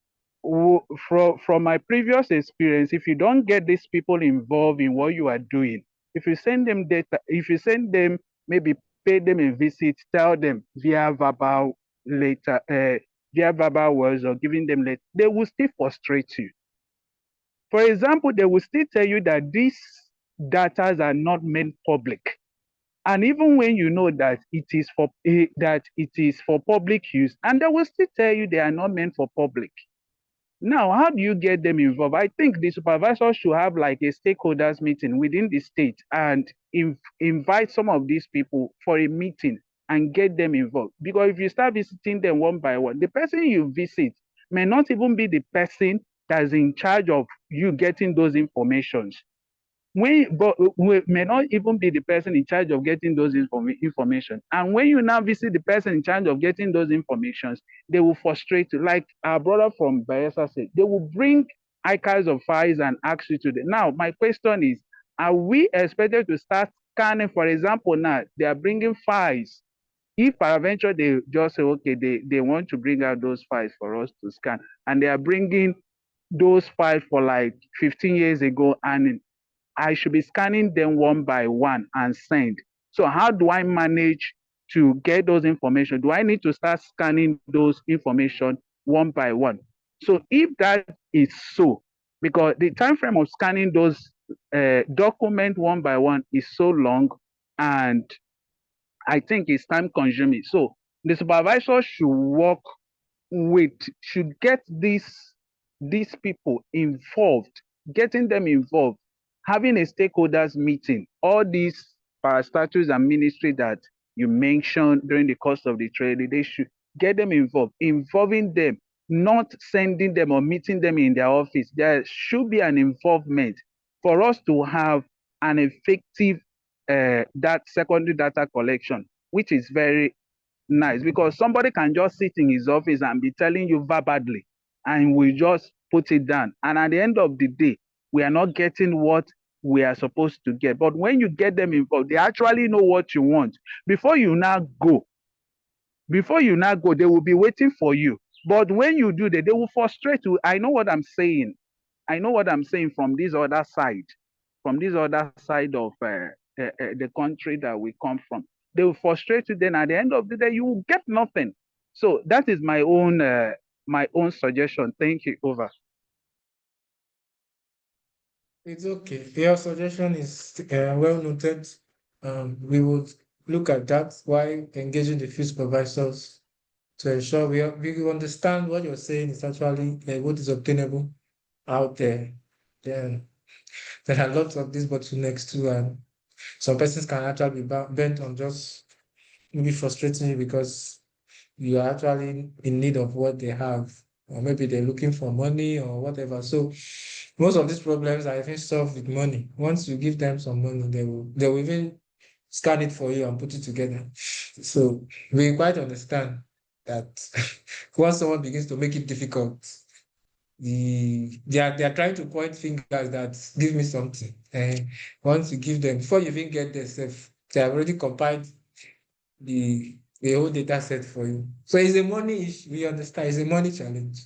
C: from my previous experience, if you don't get these people involved in what you are doing, if you send them data, if you send them, maybe pay them a visit, tell them via verbal later, via verbal words or giving them later, they will still frustrate you. For example, they will still tell you that these data are not made public. And even when you know that it is for public use, and they will still tell you they are not meant for public. Now, how do you get them involved? I think the supervisor should have like a stakeholders meeting within the state and invite some of these people for a meeting and get them involved. Because if you start visiting them one by one, the person you visit may not even be the person that's in charge of you getting those informations. But we may not even be the person in charge of getting those information. And when you now visit the person in charge of getting those informations, they will frustrate you. Like our brother from Bayelsa said, they will bring archives of files and ask you to. Now, my question is, are we expected to start scanning? For example, now they are bringing files. If peradventure they just say, okay, they want to bring out those files for us to scan, and they are bringing those files for like 15 years ago, and I should be scanning them one by one and send. So how do I manage to get those information? Do I need to start scanning those information one by one? So if that is so, because the time frame of scanning those document one by one is so long, and I think it's time consuming. So the supervisor should get these people involved, getting them involved, having a stakeholders meeting, all these parastatals and ministry that you mentioned during the course of the training, they should get them involved, involving them, not sending them or meeting them in their office. There should be an involvement for us to have an effective that secondary data collection, which is very nice, because somebody can just sit in his office and be telling you verbally, and we just put it down. And at the end of the day, we are not getting what we are supposed to get. But when you get them involved, they actually know what you want. Before you now go, they will be waiting for you. But when you do that, they will frustrate you. I know what I'm saying. I know what I'm saying from this other side, of the country that we come from. They will frustrate you. Then at the end of the day, you will get nothing. So that is my own suggestion. Thank you. Over.
A: It's okay. Your suggestion is well noted. We would look at that while engaging the field supervisors to ensure we understand what you're saying is actually what is obtainable out there. Then there are lots of these bottlenecks too, and some persons can actually be bent on just maybe frustrating you because you are actually in need of what they have, or maybe they're looking for money or whatever. So most of these problems are even solved with money. Once you give them some money, they will even scan it for you and put it together. So we quite understand that once someone begins to make it difficult, they are trying to point fingers that give me something. And once you give them, before you even get there, they have already compiled the whole data set for you. So it's a money issue. We understand it's a money challenge.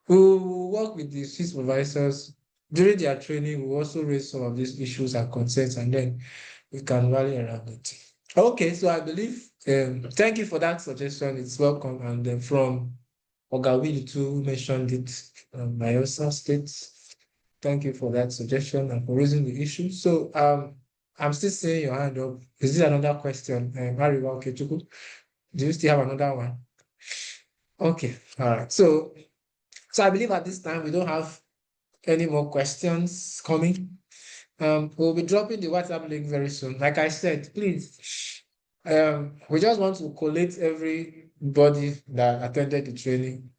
A: We will work with the supervisors during their training. We will also raise some of these issues and concerns, and then we can rally around it. Okay, so I believe. Thank you for that suggestion. It's welcome. And from Ogawi too mentioned it. I also states. Thank you for that suggestion and for raising the issue. So I'm still seeing your hand up. Is there another question? Mariwa Okechukwu, do you still have another one? Okay, all right. So I believe at this time we don't have any more questions coming. We'll be dropping the WhatsApp link very soon. Like I said, please, we just want to collate everybody that attended the training,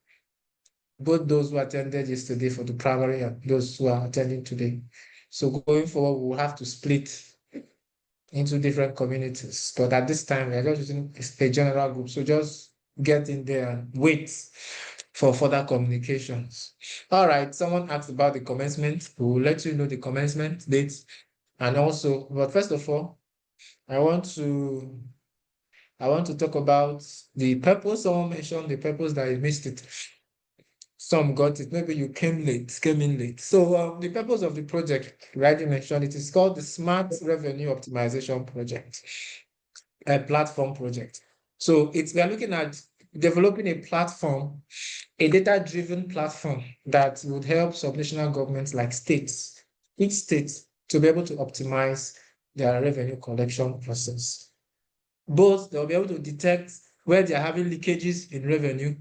A: both those who attended yesterday for the primary and those who are attending today. So going forward, we'll have to split into different communities. But at this time, we're just using a general group. So just get in there and wait for further communications. All right, someone asked about the commencement. We will let you know the commencement dates. And also, but first of all, I want to talk about the purpose. Someone mentioned the purpose that you missed it. Some got it. Maybe you came in late. So the purpose of the project, right? You mentioned it is called the Smart Revenue Optimization Project, a platform project. So we are looking at developing a platform, a data-driven platform that would help subnational governments like states, each state, to be able to optimize their revenue collection process. Both they'll be able to detect where they're having leakages in revenue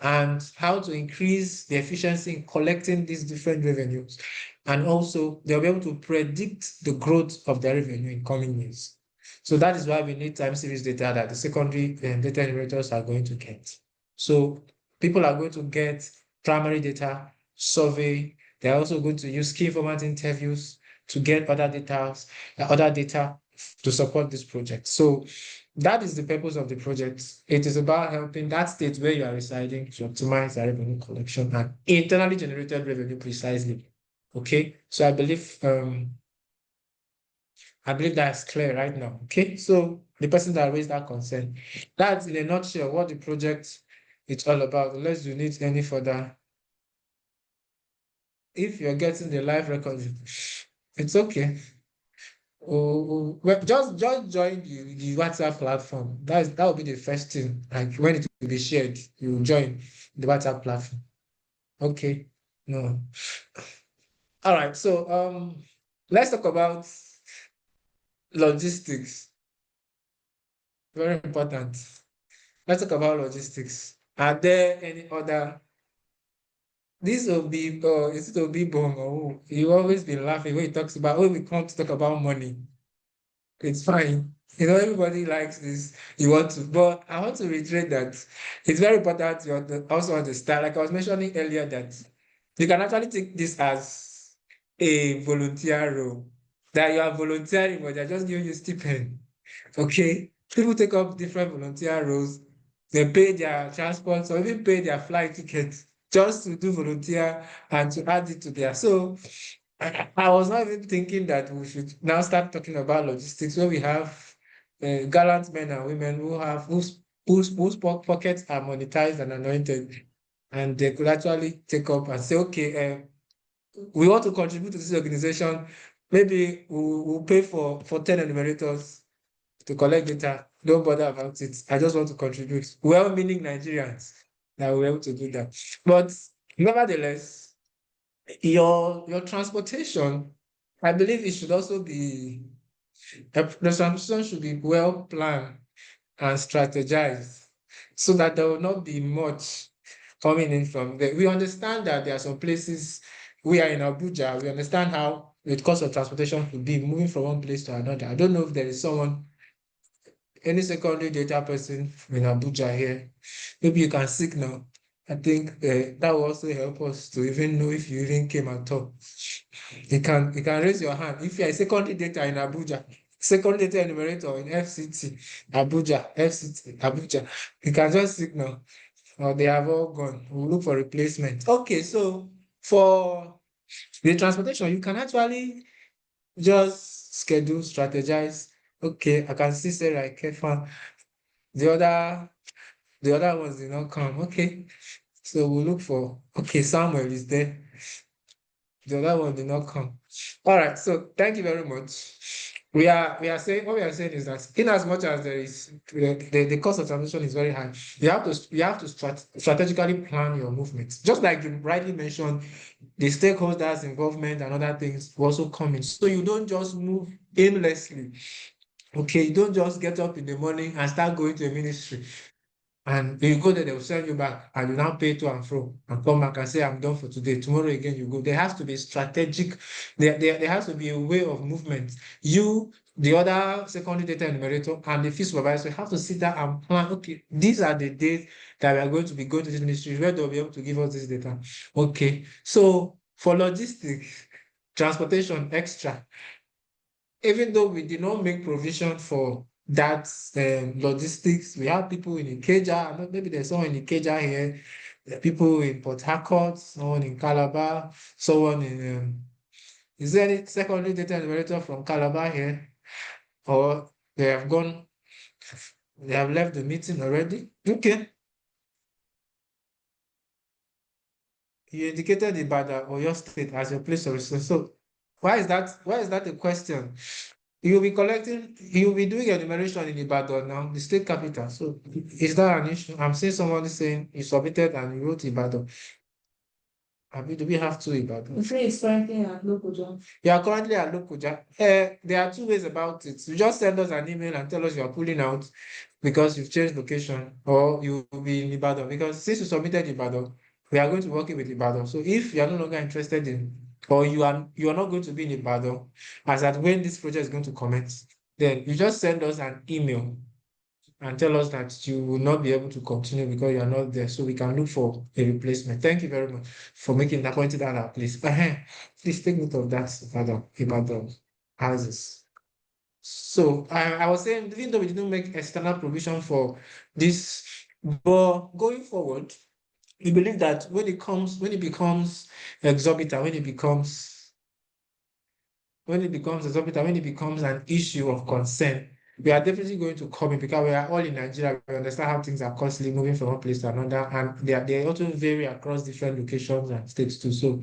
A: and how to increase the efficiency in collecting these different revenues. And also, they'll be able to predict the growth of their revenue in coming years. So that is why we need time series data that the secondary data enumerators are going to get. So people are going to get primary data, survey. They're also going to use key informant interviews to get other data to support this project. So that is the purpose of the project. It is about helping that state where you are residing to optimize their revenue collection and internally generated revenue precisely. Okay, so I believe that's clear right now. Okay, so the person that raised that concern, that's in a nutshell what the project is all about. Unless you need any further, if you're getting the live record, it's okay. Well, just join the WhatsApp platform. That will be the first thing. Like when it will be shared, you join the WhatsApp platform. Okay. No. All right. So let's talk about logistics. Very important. Let's talk about logistics. Are there any other? This will be is it will be Bong? Oh, you always been laughing when he talks about when we come to talk about money. It's fine. You know, everybody likes this. You want to, but I want to reiterate that it's very important to also understand, like I was mentioning earlier, that you can actually take this as a volunteer role, that you are volunteering, but they're just giving you stipend. Okay? People take up different volunteer roles. They pay their transport or even pay their flight tickets just to do volunteer and to add it to their. So I was not even thinking that we should now start talking about logistics where we have gallant men and women whose pockets are monetized and anointed, and they could actually take up and say, okay, we want to contribute to this organization. Maybe we'll pay for 10 enumerators to collect data. Don't bother about it. I just want to contribute. Well-meaning Nigerians that will be able to do that. But nevertheless, your transportation, I believe it should also be the transportation should be well planned and strategized so that there will not be much coming in from there. We understand that there are some places we are in Abuja. We understand how the cost of transportation could be moving from one place to another. I don't know if there is any secondary data person in Abuja here. Maybe you can signal. I think that will also help us to even know if you even came at all. You can raise your hand. If you are a secondary data in Abuja, secondary data enumerator in FCT, Abuja, FCT, Abuja, you can just signal. Or they have all gone. We'll look for replacement. Okay, so for the transportation, you can actually just schedule, strategize. Okay, I can see Sarah Kefa the other ones did not come. Okay. So we'll look for, okay, Samuel is there. The other one did not come. All right, so thank you very much. We are saying, what we are saying is that in as much as there is the cost of transition is very high, you have to strategically plan your movements. Just like you rightly mentioned, the stakeholders' involvement and other things will also come in. So you don't just move aimlessly. Okay, you don't just get up in the morning and start going to a ministry. And you go there, they'll send you back, and you now pay to and fro and come back and say, I'm done for today. Tomorrow again, you go. There has to be strategic, there has to be a way of movement. You, the other secondary data enumerator, and the field supervisor have to sit down and plan, okay, these are the days that we are going to be going to this ministry, where they'll be able to give us this data. Okay, so for logistics, transportation, extra, even though we did not make provision for that logistics, we have people in Ikeja, maybe there's someone in Ikeja here, there are people in Port Harcourt, someone in Calabar, someone in, is there any secondary data enumerator from Calabar here? Or they have gone, they have left the meeting already? Okay. You indicated Ibadan or your state as your place of residence. So why is that? Why is that a question? You'll be doing enumeration in Ibadan now, the state capital. So is that an issue? I'm seeing someone saying you submitted and you wrote Ibadan. Do we have two Ibadan?
E: It's currently at Lokoja.
A: You are currently at Lokoja. There are two ways about it. You just send us an email and tell us you are pulling out because you've changed location, or you will be in Ibadan. Because since you submitted Ibadan, we are going to work with Ibadan. So if you are no longer interested in, or you are not going to be in Ibadan, as at when this project is going to commence, then you just send us an email and tell us that you will not be able to continue because you are not there, so we can look for a replacement. Thank you very much for making that pointed out our place. Please take note of that, Ibadan houses. So I was saying, even though we didn't make external provision for this, but going forward, we believe that when it becomes exorbitant, when it becomes an issue of concern, we are definitely going to come in because we are all in Nigeria. We understand how things are constantly moving from one place to another, and they also vary across different locations and states too. So,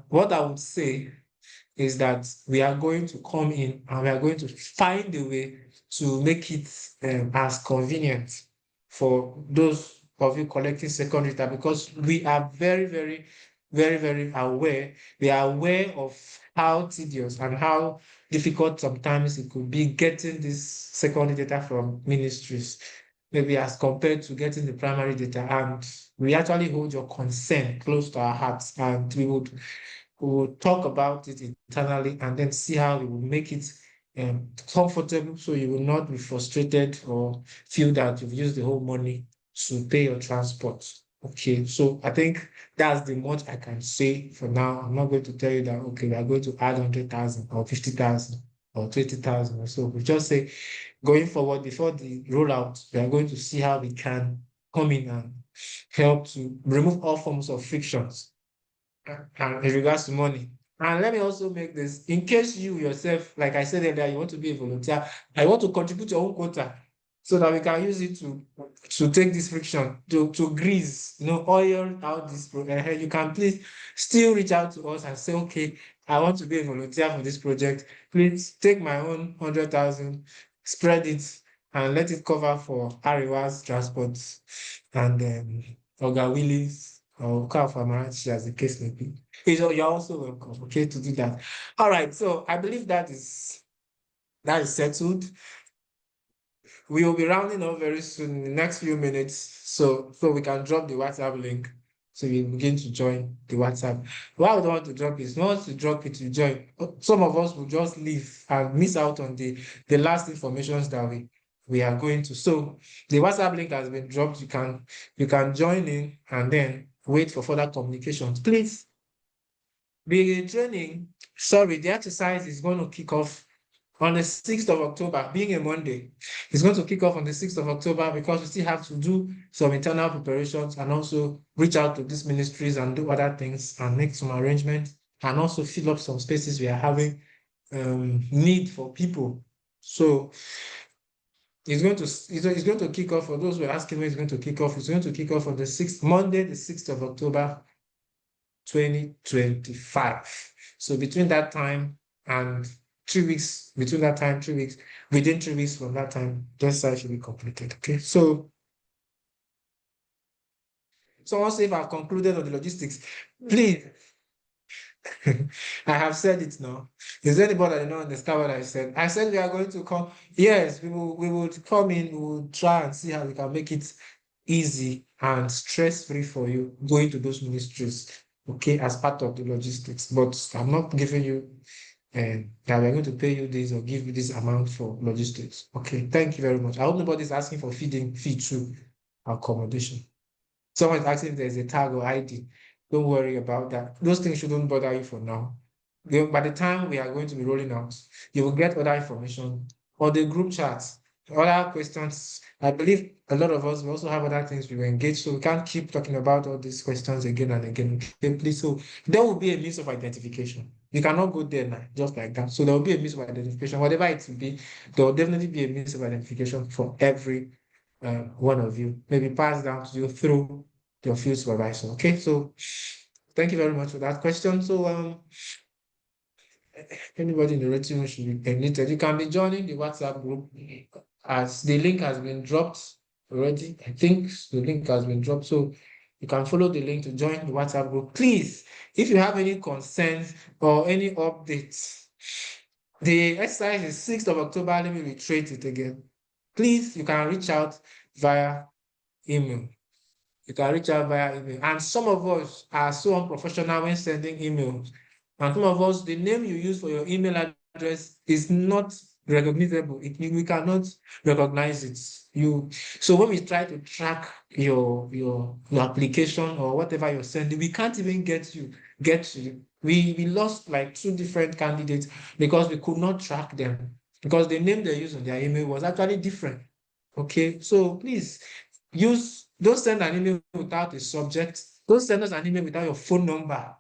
A: what I would say is that we are going to come in and we are going to find a way to make it as convenient for those of you collecting secondary data, because we are very, very, very, very aware. We are aware of how tedious and how difficult sometimes it could be getting this secondary data from ministries, maybe as compared to getting the primary data. And we actually hold your concern close to our hearts, and we will talk about it internally and then see how we will make it comfortable, so you will not be frustrated or feel that you've used the whole money to pay your transport. Okay, so I think that's the much I can say for now. I'm not going to tell you that, okay, we are going to add 100,000 or 50,000 or 20,000 or so. We just say going forward, before the rollout, we are going to see how we can come in and help to remove all forms of frictions and in regards to money. And let me also make this, in case you yourself, like I said earlier, you want to be a volunteer, I want to contribute your own quota so that we can use it to take this friction, to grease, oil out this project. You can please still reach out to us and say, okay, I want to be a volunteer for this project. Please take my own 100,000, spread it, and let it cover for Ariwa's transport and Oga Willie's or Car Famarachi, as the case may be. You're also welcome, okay, to do that. All right, so I believe that is settled. We will be rounding up very soon in the next few minutes, so we can drop the WhatsApp link. So you begin to join the WhatsApp. Why would I want to drop it? Not to drop it to join. Some of us will just leave and miss out on the last informations that we are going to. So the WhatsApp link has been dropped. You can join in and then wait for further communications. Please, the exercise is going to kick off on the 6th of October, being a Monday. It's going to kick off on the 6th of October because we still have to do some internal preparations and also reach out to these ministries and do other things and make some arrangements and also fill up some spaces we are having need for people. So It's going to kick off, for those who are asking when it's going to kick off, it's going to kick off on the 6th, Monday, the 6th of October, 2025. So between that time and 3 weeks, within 3 weeks from that time, the exercise should be completed. Okay. So someone say if I've concluded on the logistics, please. I have said it now. Is there anybody that did not understand what I said? I said we are going to come. Yes, we will come in, we will try and see how we can make it easy and stress-free for you going to those ministries, okay, as part of the logistics. But I'm not giving you that we're going to pay you this or give you this amount for logistics. Okay, thank you very much. I hope nobody's asking for fee to accommodation. Someone is asking if there's a tag or ID. Don't worry about that. Those things shouldn't bother you for now. By the time we are going to be rolling out, you will get other information or the group chats, other questions. I believe a lot of us will also have other things we will engage, so we can't keep talking about all these questions again and again. Okay, please. So there will be a means of identification. You cannot go there now, just like that. So there will be a means of identification. Whatever it will be, there will definitely be a means of identification for every one of you, maybe passed down to you through your field supervisor. Okay, so thank you very much for that question. So anybody in the waiting room should be admitted. You can be joining the WhatsApp group as the link has been dropped already. I think the link has been dropped, so you can follow the link to join the WhatsApp group. Please, if you have any concerns or any updates, the exercise is 6th of October. Let me reiterate it again. Please, you can reach out via email. You can reach out via email. And some of us are so unprofessional when sending emails. And some of us, the name you use for your email address is not recognizable. We cannot recognize it. So when we try to track your application or whatever you're sending, we can't even get to you. We lost like 2 different candidates because we could not track them because the name they used on their email was actually different. Okay, so please don't send an email without a subject. Don't send us an email without your phone number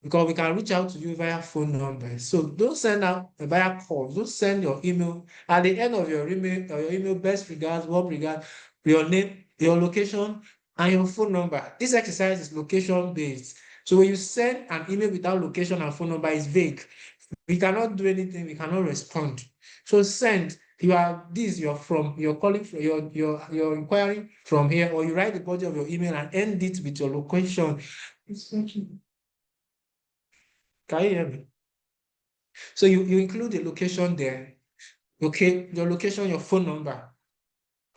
A: because we can reach out to you via phone number. So don't send out via calls. Don't send your email at the end of your email, best regards, warm regards, your name, your location, and your phone number. This exercise is location based. So when you send an email without location and phone number, it's vague. We cannot do anything, we cannot respond. So send, you're calling from you're inquiring from here, or you write the body of your email and end it with your location. Can you hear me? So you include the location there, okay, your location, your phone number,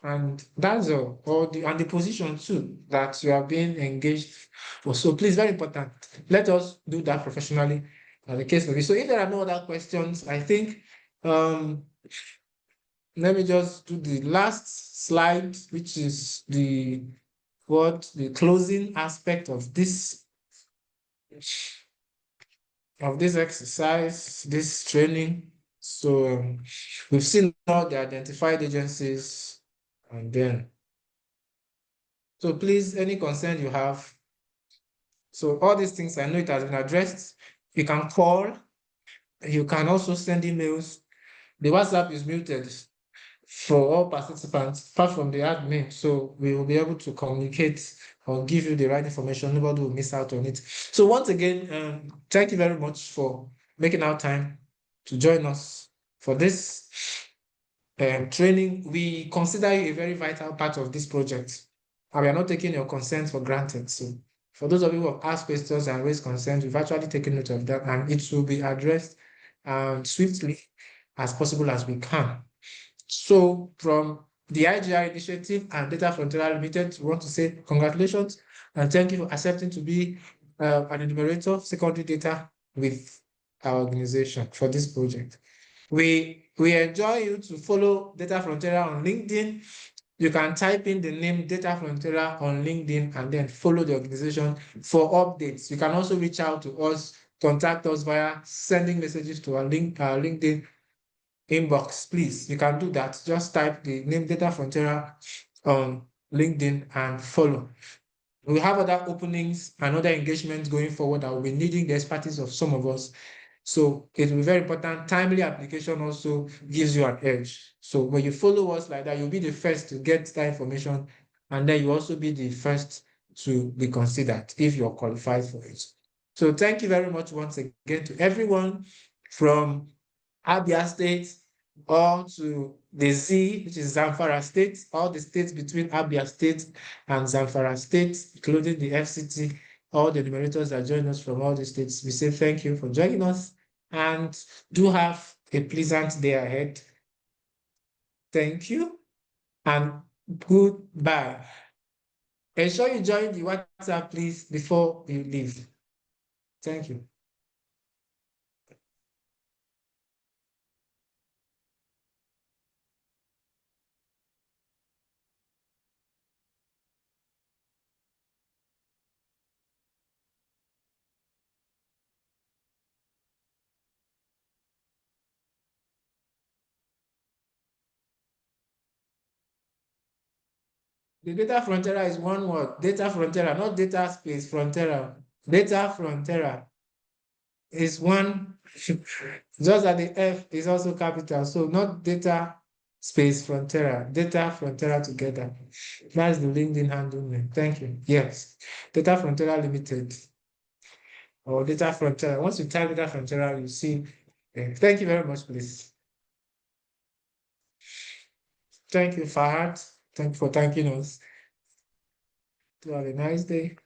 A: and that's all, and the position too that you are being engaged for. So please, very important, let us do that professionally as the case may be. So if there are no other questions, I think let me just do the last slide, which is the closing aspect of this exercise, this training. So we've seen all the identified agencies, and then so please, any concern you have. So all these things, I know it has been addressed. You can call, you can also send emails. The WhatsApp is muted for all participants, apart from the admin, so we will be able to communicate or give you the right information. Nobody will miss out on it. So once again, thank you very much for making our time to join us for this training. We consider you a very vital part of this project, and we are not taking your consent for granted. So for those of you who have asked questions and raised concerns, we've actually taken note of that, and it will be addressed swiftly as possible as we can. So from the IGR Initiative and DataFronteira Ltd, we want to say congratulations and thank you for accepting to be an enumerator of secondary data with our organization for this project. We enjoy you to follow DataFronteira on LinkedIn. You can type in the name DataFronteira on LinkedIn and then follow the organization for updates. You can also reach out to us, contact us via sending messages to our LinkedIn inbox, please. You can do that. Just type the name DataFronteira on LinkedIn and follow. We have other openings and other engagements going forward that will be needing the expertise of some of us. So it will be very important. Timely application also gives you an edge. So when you follow us like that, you'll be the first to get that information, and then you also be the first to be considered if you're qualified for it. So thank you very much once again to everyone from Abia State all to the Z, which is Zamfara State, all the states between Abia State and Zamfara State, including the FCT, all the enumerators that join us from all the states. We say thank you for joining us and do have a pleasant day ahead. Thank you and goodbye. Ensure you join the WhatsApp, please, before you leave. Thank you. The DataFronteira is one word. DataFronteira, not data space frontera. DataFronteira is one, just that the F is also capital. So not data space frontera, DataFronteira together. That's the LinkedIn handle name. Thank you. Yes, DataFronteira Ltd. or DataFronteira. Once you type DataFronteira, you see. Thank you very much, please. Thank you, Fahad. Thank you for thanking us. To have a nice day.